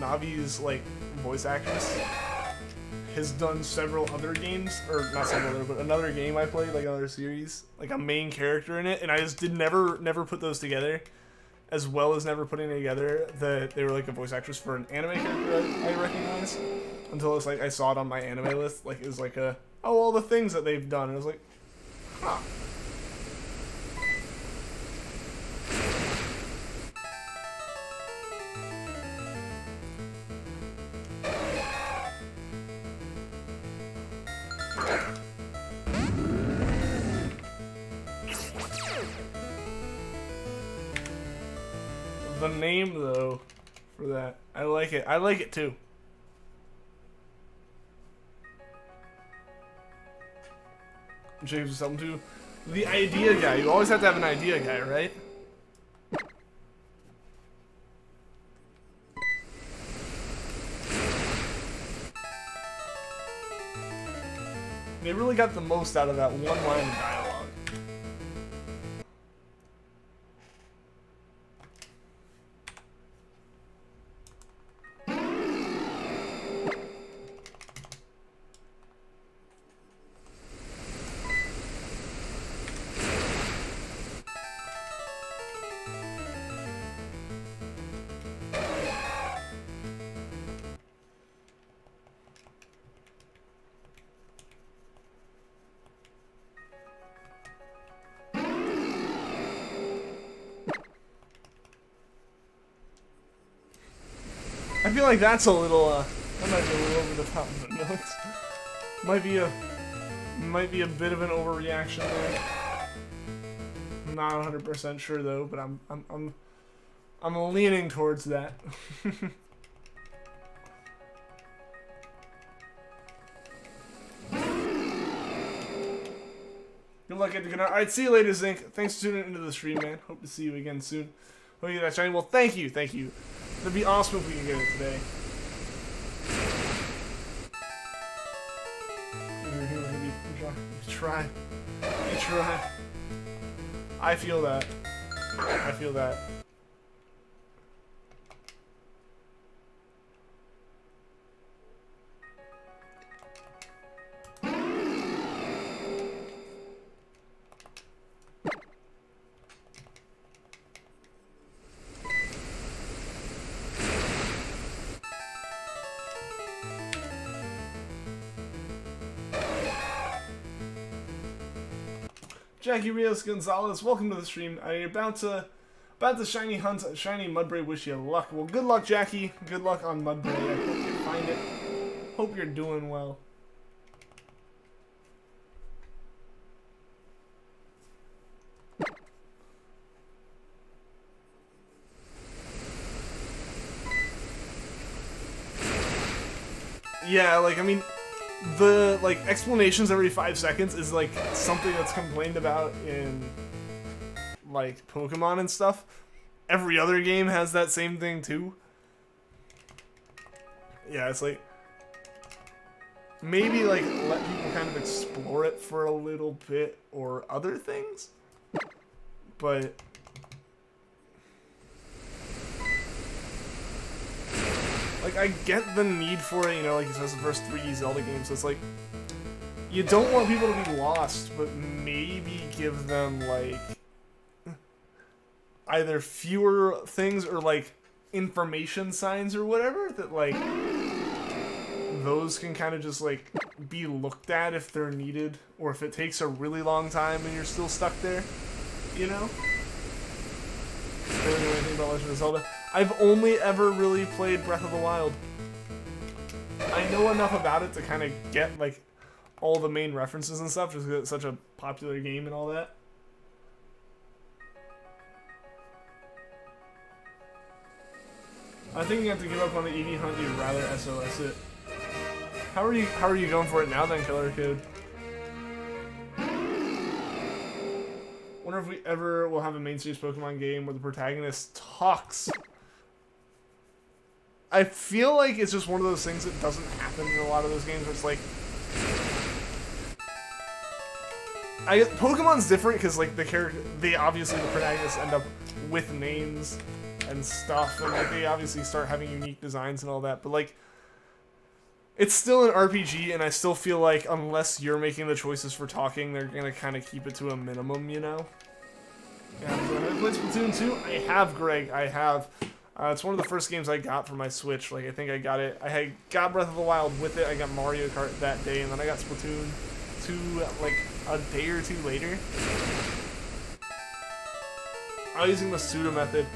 Navi's, like, voice actress has done several other games, or not several other, but another game I played, like another series, like a main character in it, and I just never put those together, as well as never putting together that they were like a voice actress for an anime character I recognize, until it's like I saw it on my anime list, like it was like a, oh, all the things that they've done, and I was like, huh. The name, though, for that, I like it. I like it, too. James was something, too. The idea guy. You always have to have an idea guy, right? They really got the most out of that one line of dialogue. I feel like that's a little, that might be a little over the top of the notes. Might be a bit of an overreaction there. I'm not 100% sure though, but I'm leaning towards that. Good luck at the good night. Alright, see you later, Zinc. Thanks for tuning into the stream, man. Hope to see you again soon. Hope you get that shiny. Well, thank you, thank you. It'd be awesome if we could get it today. You try. I feel that. I feel that. Jackie Rios Gonzalez, welcome to the stream. You're about to shiny hunt shiny Mudbray. Wish you luck. Well, good luck, Jackie. Good luck on Mudbray. I hope you find it. Hope you're doing well. Yeah, like, I mean, the, like, explanations every 5 seconds is, like, something that's complained about in, like, Pokemon and stuff. Every other game has that same thing, too. Yeah, it's like, maybe, like, let people kind of explore it for a little bit or other things. But like, I get the need for it, you know, like it says the first 3 Zelda games, so it's like, you don't want people to be lost, but maybe give them, like, either fewer things or, like, information signs or whatever, that, like, those can kind of just, like, be looked at if they're needed, or if it takes a really long time and you're still stuck there, you know? Do you know anything about Legend of Zelda? I've only ever really played Breath of the Wild. I know enough about it to kind of get, like, all the main references and stuff, just because it's such a popular game and all that. I think you have to give up on the EV hunt, you'd rather SOS it. How are you going for it now then, Killer Code? Wonder if we ever will have a main series Pokemon game where the protagonist talks. I feel like it's just one of those things that doesn't happen in a lot of those games where it's like... Pokemon's different because like the protagonists end up with names and stuff, and like they obviously start having unique designs and all that, but like it's still an RPG, and I still feel like unless you're making the choices for talking, they're gonna kind of keep it to a minimum, you know? Yeah, have I played Splatoon 2? I have, Greg, I have. It's one of the first games I got for my Switch. Like, I think I got it. I had got Breath of the Wild with it. I got Mario Kart that day, and then I got Splatoon 2 like a day or two later. I was using the pseudo method.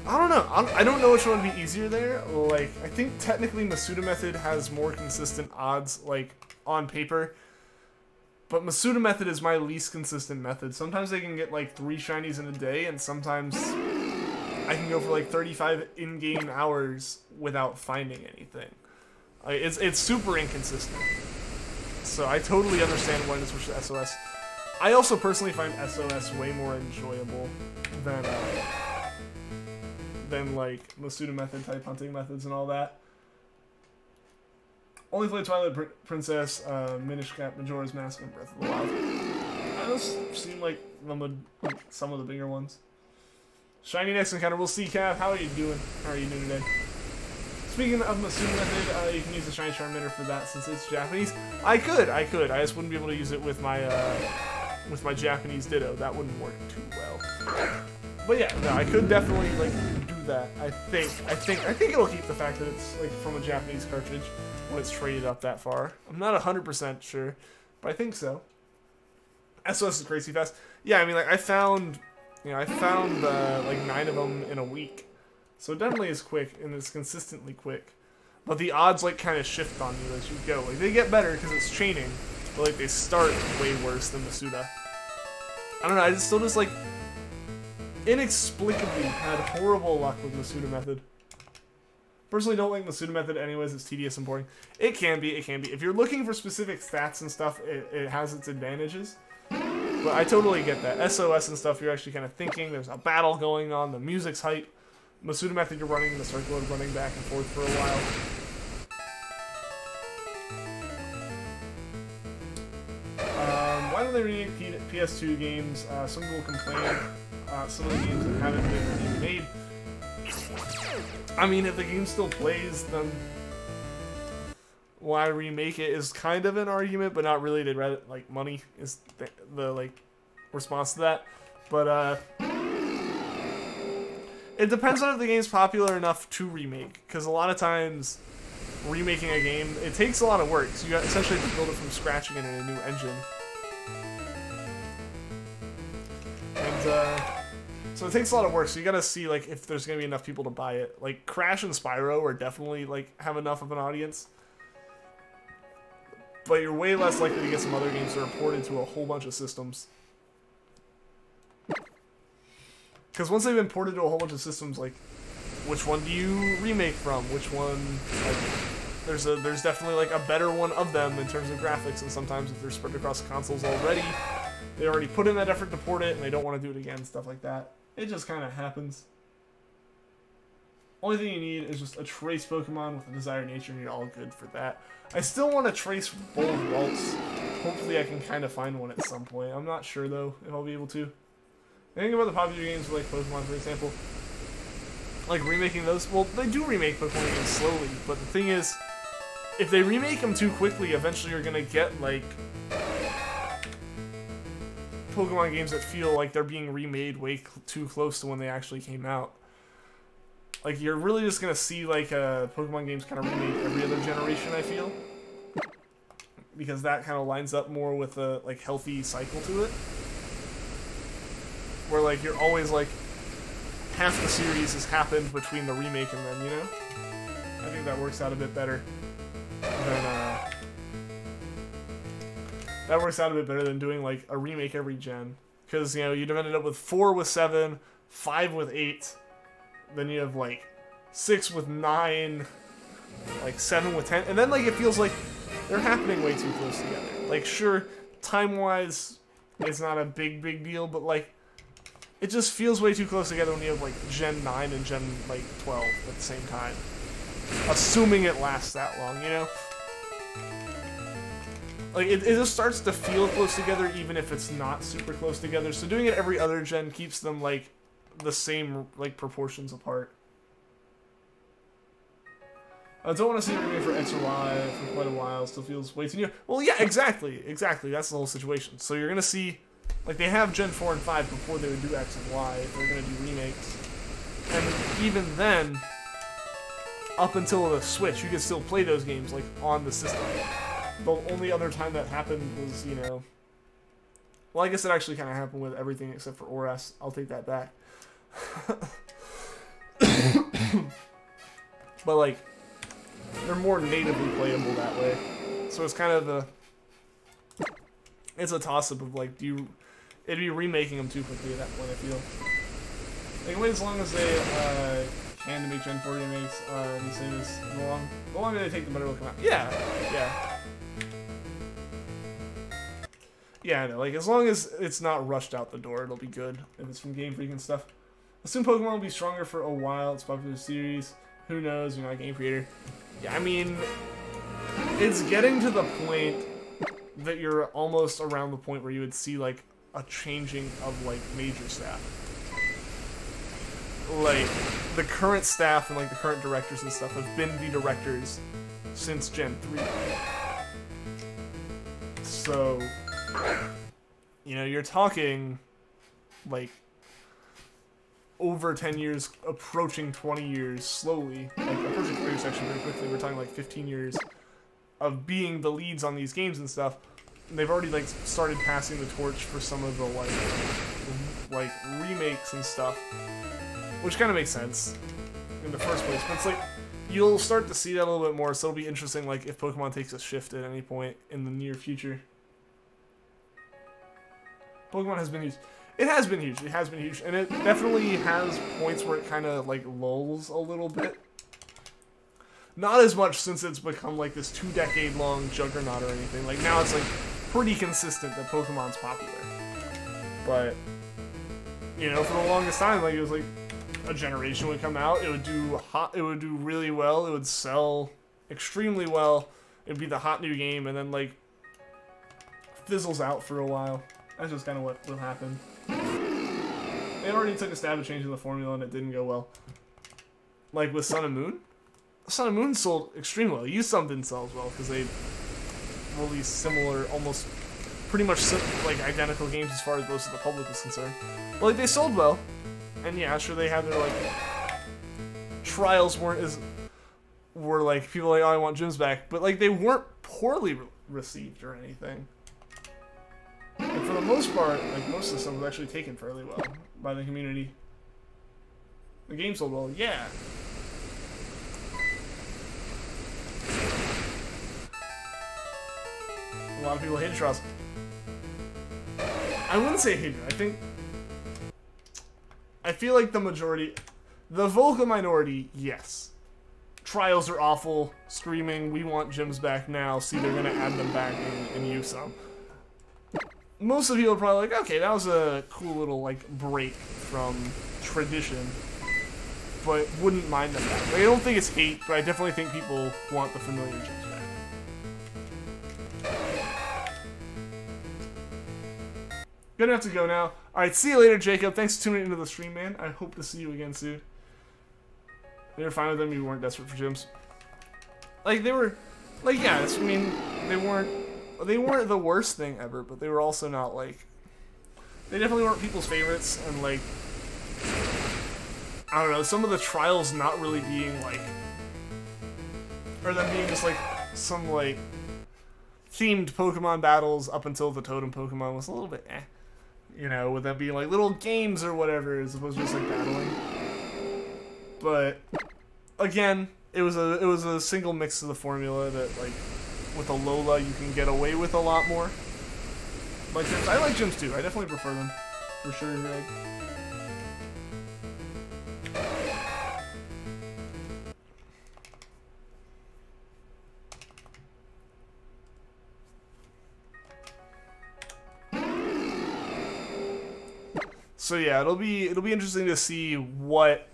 I don't know. I don't know which one would be easier there. Like, I think technically Masuda method has more consistent odds, like, on paper. But Masuda method is my least consistent method. Sometimes I can get, like, 3 shinies in a day, and sometimes I can go for, like, 35 in-game hours without finding anything. It's super inconsistent. So I totally understand why to switch to SOS. I also personally find SOS way more enjoyable than like Masuda method type hunting methods and all that. Only played Twilight Princess, Minish Cap, Majora's Mask, and Breath of the Wild. Those seem like some of the bigger ones. Shiny next encounter, we'll see, Cav. How are you doing? How are you doing today? Speaking of Masuda method, you can use the Shiny Charmander for that since it's Japanese. I could. I just wouldn't be able to use it with my Japanese Ditto. That wouldn't work too well. But yeah, no, I could definitely like do that. I think it'll keep the fact that it's like from a Japanese cartridge when it's traded up that far. I'm not 100% sure, but I think so. SOS is crazy fast. Yeah, I mean, like I found like 9 of them in a week. So it definitely is quick, and it's consistently quick. But the odds, like, kind of shift on you as you go. Like, they get better because it's chaining, but, like, they start way worse than Masuda. I don't know, I still just, like, inexplicably had horrible luck with Masuda method. Personally, don't like Masuda method anyways, it's tedious and boring. It can be. If you're looking for specific stats and stuff, it has its advantages. But I totally get that. SOS and stuff, you're actually kind of thinking, there's a battle going on, the music's hype. Masuda method, you're running in the circle and running back and forth for a while. Why don't they remake PS2 games? Some people complain. Some of the games that haven't been remade. I mean, if the game still plays, then why remake it is kind of an argument, but not really. They'd rather, like, money is the like response to that. But it depends on if the game's popular enough to remake, because a lot of times remaking a game, it takes a lot of work, so you essentially have to build it from scratch again in a new engine. And so it takes a lot of work, so you gotta see like if there's gonna be enough people to buy it. Like Crash and Spyro are definitely like have enough of an audience, but you're way less likely to get some other games that are ported to a whole bunch of systems. Because once they've been ported to a whole bunch of systems, like, which one do you remake from? Which one, like, there's definitely, like, a better one of them in terms of graphics, and sometimes if they're spread across consoles already, they already put in that effort to port it, and they don't want to do it again, stuff like that. It just kind of happens. Only thing you need is just a trace Pokemon with a desired nature, and you're all good for that. I still want to trace both Waltz. Hopefully I can kind of find one at some point. I'm not sure, though, if I'll be able to. Think about the popular games like Pokemon, for example. Like, remaking those. Well, they do remake Pokemon games slowly, but the thing is, if they remake them too quickly, eventually you're gonna get, like, Pokemon games that feel like they're being remade way too close to when they actually came out. Like, you're really just gonna see, like, Pokemon games kind of remade every other generation, I feel. Because that kind of lines up more with a, like, healthy cycle to it. Where, like, you're always, like, half the series has happened between the remake and then, you know? I think that works out a bit better than doing like a remake every gen. Because, you know, you'd have ended up with 4 with 7, 5 with 8, then you have like 6 with 9, like 7 with 10, and then like it feels like they're happening way too close together. Like, sure, time-wise, it's not a big deal, but like, it just feels way too close together when you have like Gen 9 and Gen like 12 at the same time. Assuming it lasts that long, you know? Like, it just starts to feel close together even if it's not super close together, so doing it every other gen keeps them like the same like proportions apart. I don't want to see a remake for X or Y for quite a while. Still feels way too new. Well, yeah, exactly. That's the whole situation. So you're gonna see, like, they have Gen 4 and 5 before they would do X and Y if they're gonna do remakes. And even then, up until the Switch, you could still play those games like on the system. The only other time that happened was, you know, well, I guess it actually kind of happened with everything except for ORAS. I'll take that back. But like, they're more natively playable that way. So it's kind of it's a toss-up of like, it'd be remaking them too quickly at that point, I feel. Like, wait as long as they can to make Gen 4 remakes, these things, the longer they take, the better they'll come out. Yeah, I know, like, as long as it's not rushed out the door, it'll be good, if it's from Game Freak and stuff. Assume Pokemon will be stronger for a while, it's a popular series. Who knows, you're not a game creator. Yeah, I mean, it's getting to the point that you're almost around the point where you would see, like, a changing of, like, major staff. Like, the current staff and, like, the current directors and stuff have been the directors since Gen 3. So, you know, you're talking, like, over 10 years, approaching 20 years slowly. Like, approaching 20 years actually very quickly. We're talking, like, 15 years of being the leads on these games and stuff. And they've already, like, started passing the torch for some of the, like remakes and stuff. Which kind of makes sense in the first place. But it's like, you'll start to see that a little bit more, so it'll be interesting, like, if Pokemon takes a shift at any point in the near future. Pokemon has been huge. It has been huge. It has been huge. And it definitely has points where it kind of, like, lulls a little bit. Not as much since it's become, like, this 2-decade-long juggernaut or anything. Like, now it's, like, pretty consistent that Pokemon's popular. But, you know, for the longest time, like, it was, like, a generation would come out, it would do really well, it would sell extremely well, it'd be the hot new game, and then, like, fizzles out for a while. That's just kind of what will happen. They already took a stab at changing the formula and it didn't go well. Like with Sun and Moon? Sun and Moon sold extremely well. Sun didn't sell as well because they released similar, almost pretty much like identical games as far as most of the public is concerned. But like, they sold well. And yeah, sure, they had their, like, trials were like, people like, oh, I want gyms back. But, like, they weren't poorly received or anything. And for the most part, like, most of the stuff was actually taken fairly well by the community. The game sold well, yeah. A lot of people hated trials. I wouldn't say hated, I feel like the majority, the vocal minority, yes. Trials are awful, screaming, we want gyms back now, see they're gonna add them back and use some. Most of the people are probably like, okay, that was a cool little, like, break from tradition, but wouldn't mind them back. Like, I don't think it's hate, but I definitely think people want the familiar gyms back. Gonna have to go now. Alright, see you later, Jacob. Thanks for tuning into the stream, man. I hope to see you again soon. They were fine with them, you weren't desperate for gyms. Like, they were, like, yeah, I mean, they weren't the worst thing ever, but they were also not, like, they definitely weren't people's favorites, and, like, I don't know, some of the trials not really being, like, or them being just, like, some, like, themed Pokemon battles up until the Totem Pokemon was a little bit eh. You know, with them being, like, little games or whatever, as opposed to just, like, battling. But again, it was a single mix of the formula that, like, with Alola you can get away with a lot more. Like gyms, I like gyms too. I definitely prefer them for sure, Greg. So yeah, it'll be interesting to see what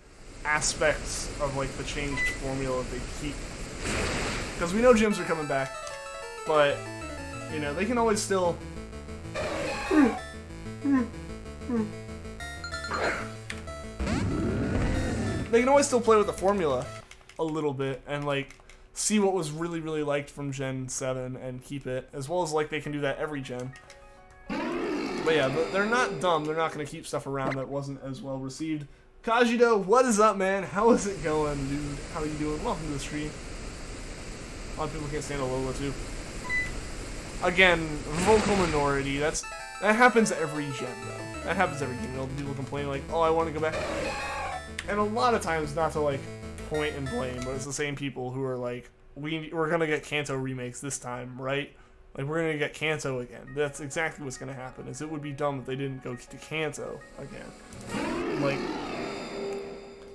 aspects of, like, the changed formula they keep, because we know gyms are coming back, but you know they can always still play with the formula a little bit and, like, see what was really liked from Gen 7 and keep it, as well as, like, they can do that every gen. But yeah, they're not dumb. They're not going to keep stuff around that wasn't as well received. Kajido, what is up, man? How is it going, dude? How are you doing? Welcome to the stream. A lot of people can't stand Alola, too. Again, vocal minority. That happens every gen, though. That happens every game. You know, people complain, like, oh, I want to go back. And a lot of times, not to, like, point and blame, but it's the same people who are like, we're going to get Kanto remakes this time, right? Like, we're going to get Kanto again. That's exactly what's going to happen, is it would be dumb if they didn't go to Kanto again. Like,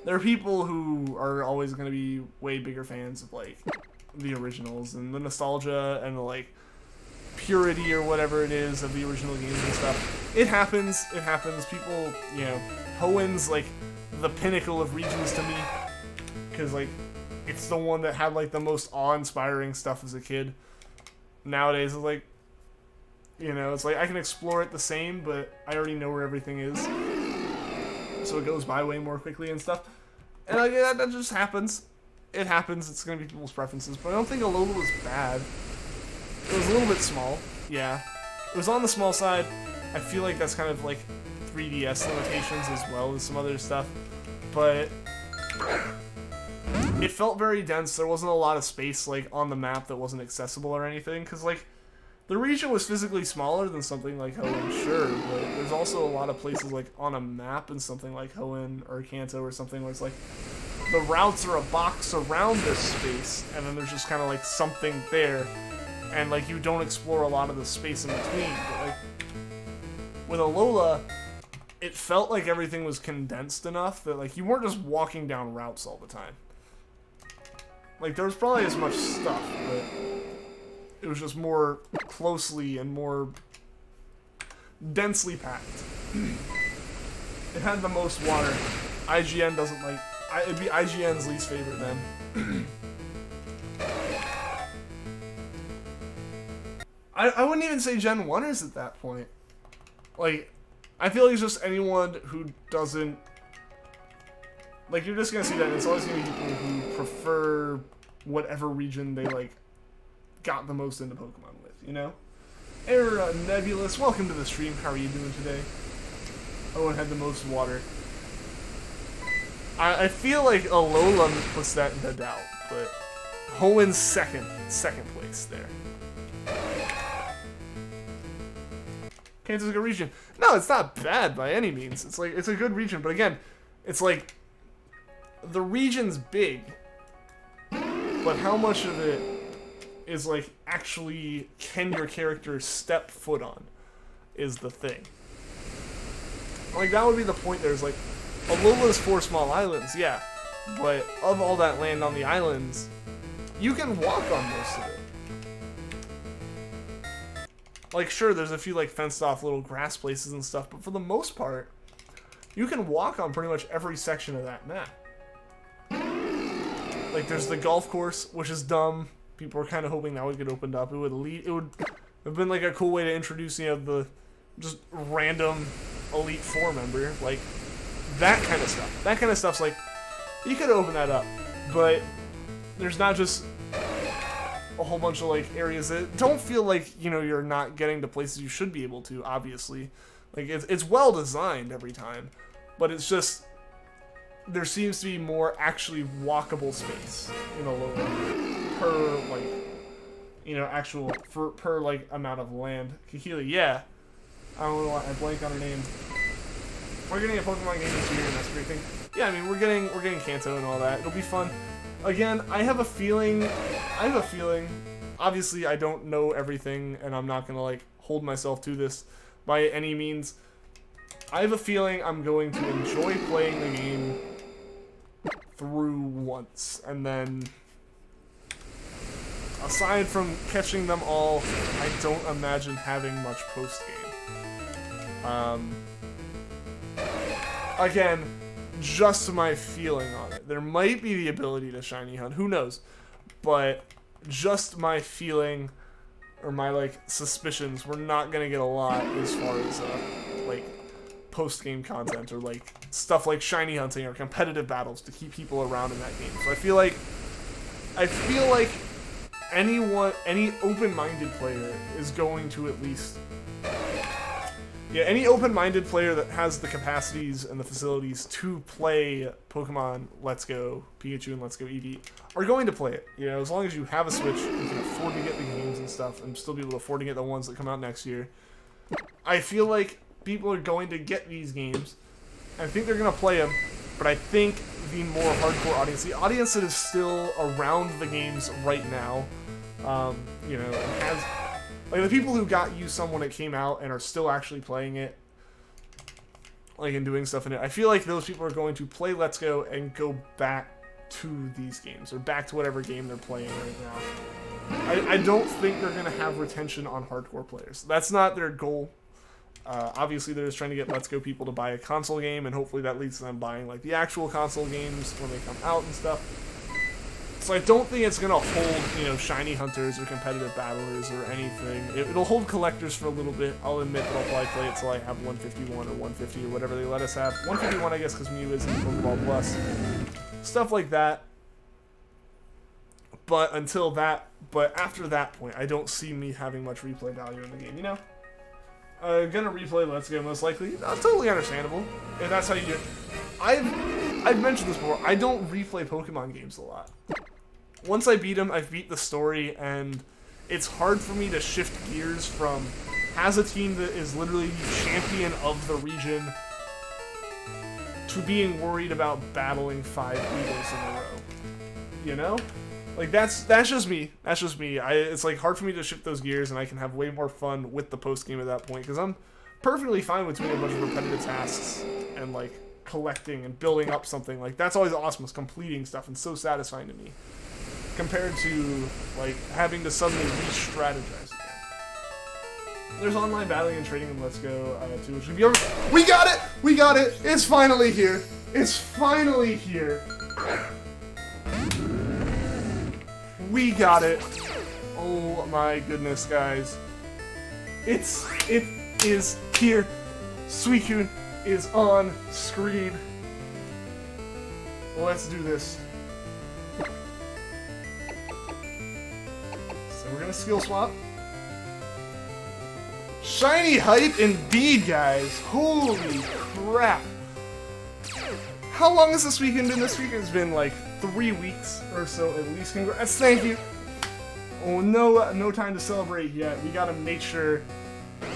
there are people who are always going to be way bigger fans of, like, the originals and the nostalgia and the, like, purity or whatever it is of the original games and stuff. It happens. It happens. People, you know, Hoenn like the pinnacle of regions to me, because, like, it's the one that had, like, the most awe-inspiring stuff as a kid. Nowadays, it's like, you know, it's like I can explore it the same, but I already know where everything is, so it goes by way more quickly and stuff. And, like, that just happens. It happens. It's gonna be people's preferences, but I don't think Alola was bad. It was a little bit small, yeah. It was on the small side. I feel like that's kind of like 3DS limitations as well as some other stuff, but it felt very dense. There wasn't a lot of space, like, on the map that wasn't accessible or anything, because, like, the region was physically smaller than something like Hoenn, sure, but there's also a lot of places, like, on a map in something like Hoenn or Kanto or something where it's like the routes are a box around this space, and then there's just kind of, like, something there, and, like, you don't explore a lot of the space in between. But, like, with Alola, it felt like everything was condensed enough that, like, you weren't just walking down routes all the time. Like, there was probably as much stuff, but it was just more closely and more densely packed. It had the most water. IGN doesn't like... It'd be IGN's least favorite then. I wouldn't even say Gen 1ers at that point. Like, I feel like it's just anyone who doesn't... Like, you're just gonna see that it's always gonna be people who prefer whatever region they, like, got the most into Pokemon with, you know? Air Nebulous, welcome to the stream. How are you doing today? Owen had the most water. I feel like Alola puts that into doubt, but Hoenn's second place there. Kanto's a good region. No, it's not bad by any means. It's like, it's a good region, but again, it's like, the region's big, but how much of it is, like, actually can your character step foot on is the thing. Like, that would be the point. There's, like, Alola's 4 small islands, yeah, but of all that land on the islands, you can walk on most of it. Like, sure, there's a few, like, fenced-off little grass places and stuff, but for the most part, you can walk on pretty much every section of that map. Like, there's the golf course, which is dumb. People were kind of hoping that would get opened up. It would have been, like, a cool way to introduce, you know, the just random Elite Four member. Like, that kind of stuff. That kind of stuff's like, you could open that up, but there's not just a whole bunch of, like, areas that don't feel like, you know, you're not getting to places you should be able to, obviously. Like, it's well designed every time, but it's just, there seems to be more actually walkable space in Alola per, like, you know, actual, per, like, amount of land. Kahili, yeah. I don't know why I blank on her name. We're getting a Pokemon game this year, and that's a great thing. yeah, I mean, we're getting Kanto and all that. It'll be fun. Again, I have a feeling, obviously I don't know everything, and I'm not gonna, like, hold myself to this by any means. I have a feeling I'm going to enjoy playing the game through once, and then, aside from catching them all, I don't imagine having much post-game. Again, just my feeling on it. There might be the ability to shiny hunt, who knows? But just my feeling, or my, like, suspicions, we're not gonna get a lot as far as, like, post-game content, or, like, stuff like shiny hunting or competitive battles to keep people around in that game. So I feel like any open-minded player is going to at least... Yeah, any open-minded player that has the capacities and the facilities to play Pokemon Let's Go Pikachu and Let's Go Eevee are going to play it. You know, as long as you have a Switch, you can afford to get the games and stuff, and still be able to afford to get the ones that come out next year. I feel like people are going to get these games. I think they're going to play them, but I think the more hardcore audience, the audience that is still around the games right now, you know, and has... Like, the people who got U-Sum when it came out and are still actually playing it, like, and doing stuff in it, I feel like those people are going to play Let's Go and go back to these games, or back to whatever game they're playing right now. I don't think they're going to have retention on hardcore players. That's not their goal. Obviously, they're just trying to get Let's Go people to buy a console game, and hopefully that leads to them buying, like, the actual console games when they come out and stuff. So I don't think it's gonna hold, you know, shiny hunters or competitive battlers or anything. It'll hold collectors for a little bit. I'll admit that I'll probably play it till I have 151 or 150 or whatever they let us have. 151, I guess, because Mew is in Pokeball Plus. Stuff like that. But after that point, I don't see me having much replay value in the game, you know? Gonna replay Let's Go, most likely. Totally understandable, if that's how you do it. I've mentioned this before, I don't replay Pokemon games a lot. Once I beat them, I've beat the story, and it's hard for me to shift gears from has a team that is literally the champion of the region to being worried about battling 5 Eagles in a row. You know? Like, that's just me. That's just me. It's, like, hard for me to shift those gears, and I can have way more fun with the post-game at that point, because I'm perfectly fine with doing a bunch of repetitive tasks and, like, collecting and building up something. Like, that's always awesome, is completing stuff, and so satisfying to me. Compared to, like, having to suddenly re-strategize again. There's online battling and trading in Let's Go, too, which would be over. We got it! We got it! It's finally here! It's finally here! We got it! Oh my goodness, guys. It is here. Suicune is on screen. Let's do this. So we're gonna skill swap. Shiny hype indeed, guys. Holy crap. How long has this weekend been? This weekend's been like 3 weeks or so at least. Congrats, thank you. Oh, no time to celebrate yet. We gotta make sure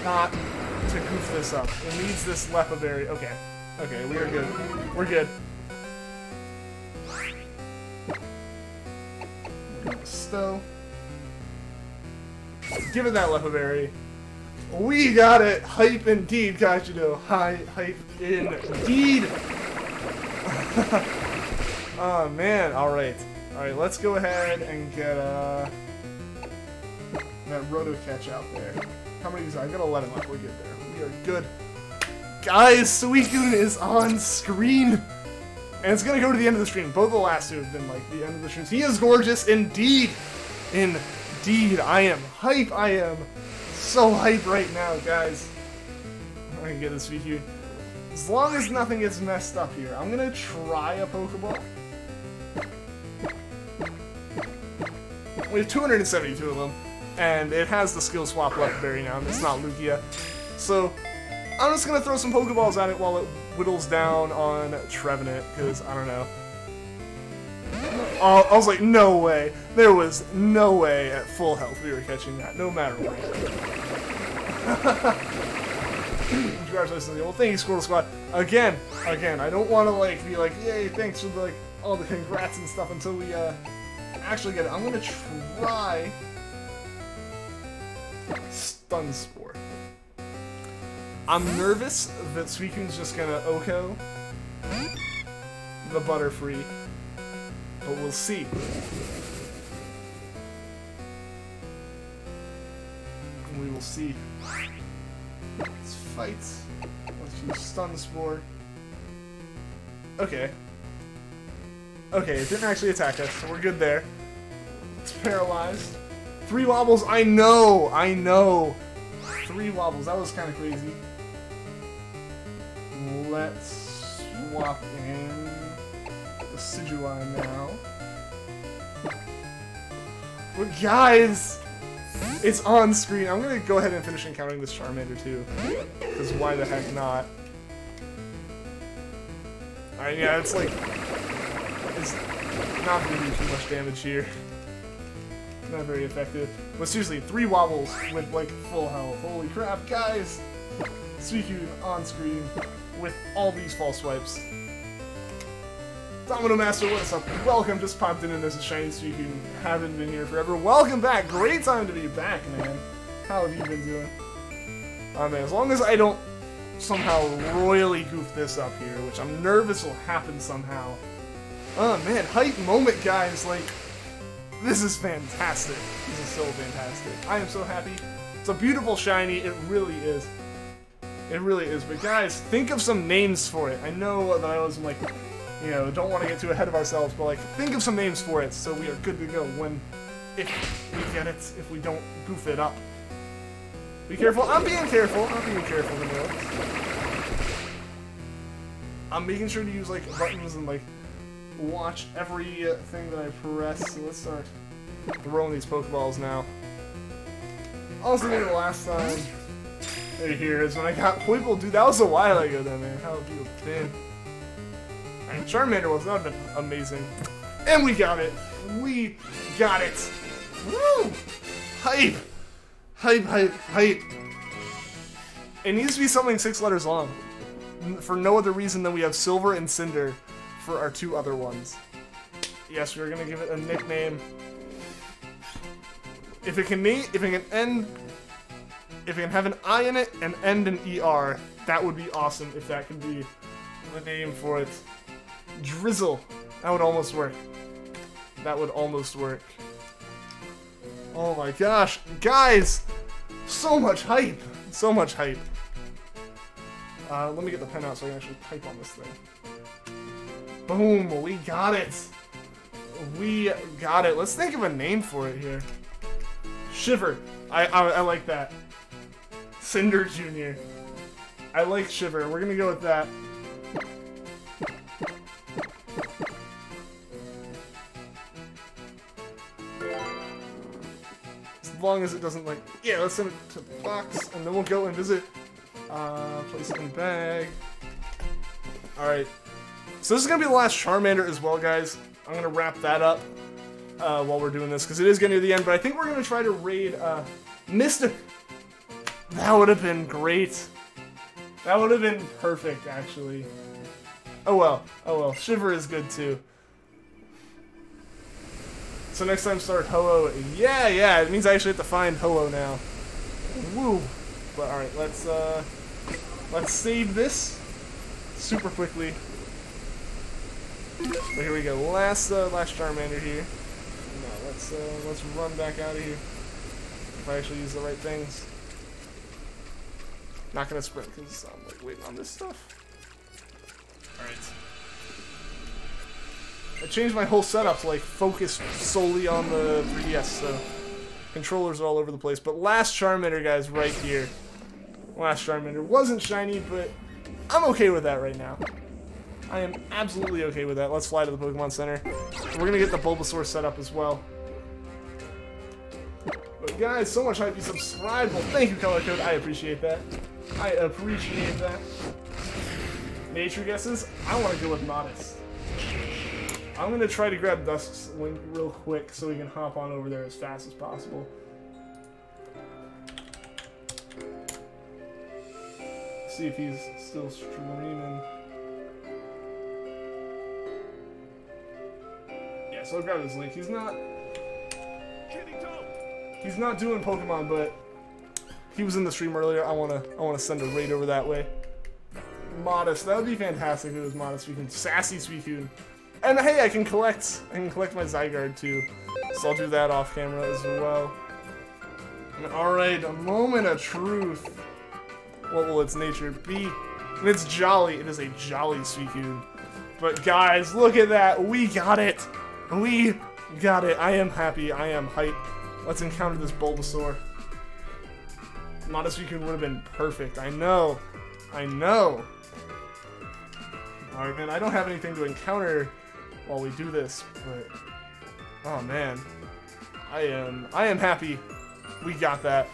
not to goof this up. It needs this Lepaberry. Okay, we are good. We're good. Stow. Give it that Lepaberry. We got it! Hype indeed, Kachido. Hype indeed! Oh man, alright. Alright, let's go ahead and get that Roto catch out there. How many is that? I got 11 left. We're good there. We are good. Guys, Suicune is on screen! And it's gonna go to the end of the stream. Both the last two have been like the end of the streams. He is gorgeous indeed! Indeed, I am hype. I am so hype right now, guys. I'm gonna get this Suicune. As long as nothing gets messed up here, I'm gonna try a Pokeball. We have 272 of them, and it has the skill swap Lepaberry now, and it's not Lugia. So, I'm just gonna throw some Pokeballs at it while it whittles down on Trevenant, because, I don't know. I was like, no way. There was no way at full health we were catching that, no matter what. Congratulations on the thank you, Squirrel Squad. Again, I don't want to like be like, yay, thanks for like all the congrats and stuff until we actually get it. I'm gonna try Stun Spore. I'm nervous that Suicune's just gonna Oko the Butterfree, but we'll see. We will see. Let's fight. Let's use Stun Spore. Okay. Okay, it didn't actually attack us, so we're good there. It's paralyzed. 3 wobbles, I know! 3 wobbles, that was kind of crazy. Let's swap in the Decidueye now. But guys! It's on screen. I'm gonna go ahead and finish encountering this Charmander too. Because why the heck not? Alright, yeah, it's like... It's not gonna do too much damage here. Not very effective. But seriously, 3 wobbles with like full health. Holy crap, guys! Suicune on screen with all these false swipes. Domino Master, what's up? Welcome, just popped in as a shiny Suicune. Haven't been here forever. Welcome back! Great time to be back, man. How have you been doing? Man, as long as I don't somehow royally goof this up here, which I'm nervous will happen somehow. Oh man, hype moment, guys. Like, this is fantastic. This is so fantastic. I am so happy. It's a beautiful shiny. It really is. It really is. But guys, think of some names for it. I know that I was like, you know, don't want to get too ahead of ourselves, but like, think of some names for it so we are good to go if we get it, if we don't goof it up. Be careful. I'm being careful. I'm making sure to use like buttons and like watch everything that I press. So let's start throwing these Pokeballs now. Also, the last time here is when I got Poipole. Dude, that was a while ago then, man. How have you been? And Charmander was not amazing. And we got it. We got it. Woo! Hype! Hype, hype, hype. It needs to be something 6 letters long. For no other reason than we have Silver and Cinder for our 2 other ones. Yes, we're gonna give it a nickname. If it can have an I in it and end in ER, that would be awesome if that could be the name for it. Drizzle. That would almost work. That would almost work. Oh my gosh. Guys! So much hype! So much hype. Let me get the pen out so I can actually type on this thing. Boom! We got it! We got it. Let's think of a name for it here. Shiver. I like that. Cinder Jr. I like Shiver. We're gonna go with that. As long as it doesn't like... Yeah, let's send it to the box, and then we'll go and visit. Place it in the bag. Alright. So this is going to be the last Charmander as well, guys. I'm going to wrap that up while we're doing this, because it is getting to the end, but I think we're going to try to raid Mr. That would have been great. That would have been perfect, actually. Oh well. Oh well. Shiver is good, too. So next time start Ho-Oh. Yeah, it means I actually have to find Ho-Oh now. Woo! But alright, let's save this super quickly. But here we go. Last Charmander here. No, let's run back out of here. If I actually use the right things. Not gonna sprint because I'm like waiting on this stuff. Alright. I changed my whole setup to like focus solely on the 3DS, so controllers are all over the place. But last Charmander, guys, right here. Last Charmander wasn't shiny, but I'm okay with that right now. I am absolutely okay with that. Let's fly to the Pokemon Center. We're gonna get the Bulbasaur set up as well. But guys, so much hype. You subscribed. Well, thank you, Color Code. I appreciate that. I appreciate that. Nature guesses. I want to go with Modest. I'm gonna try to grab Dusk's link real quick so we can hop on over there as fast as possible. see if he's still streaming. Yeah, so I'll grab his link. He's not doing Pokemon, but he was in the stream earlier. I wanna send a raid over that way. Modest, that would be fantastic if it was Modest Suicune. Sassy Suicune. And hey, I can collect my Zygarde too. So I'll do that off camera as well. Alright, a moment of truth. What will its nature be? And it's jolly. It is a jolly Suicune. But guys, look at that. We got it. We got it. I am happy. I am hyped. Let's encounter this Bulbasaur. Modest Suicune would have been perfect. I know. I know. Alright, man. I don't have anything to encounter while we do this, but... Oh, man. I am happy. We got that.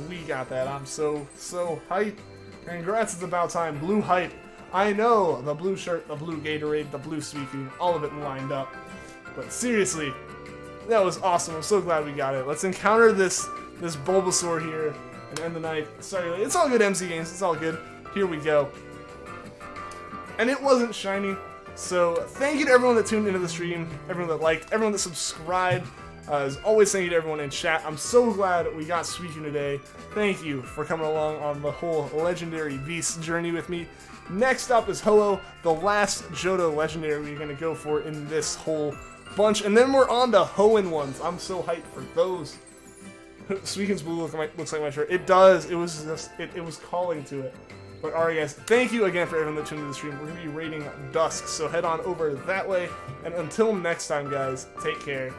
We got that. I'm so hyped. Congrats, it's about time. Blue hype. I know. The blue shirt, the blue Gatorade, the blue Suicune, all of it lined up. But seriously, that was awesome. I'm so glad we got it. Let's encounter this Bulbasaur here and end the night. Sorry, it's all good, MC Games. It's all good. Here we go. And it wasn't shiny. So thank you to everyone that tuned into the stream, everyone that liked, everyone that subscribed. As always, thank you to everyone in chat. I'm so glad we got Suicune today. Thank you for coming along on the whole Legendary Beast journey with me. Next up is Ho-Oh, the last Johto Legendary we're going to go for in this whole bunch. And then we're on to Hoenn ones. I'm so hyped for those. Suicune's blue looks like my shirt. It does. It was just, it was calling to it. But alright guys, thank you again for everyone that tuned into the stream. We're going to be raiding Dusk, so head on over that way. And until next time guys, take care.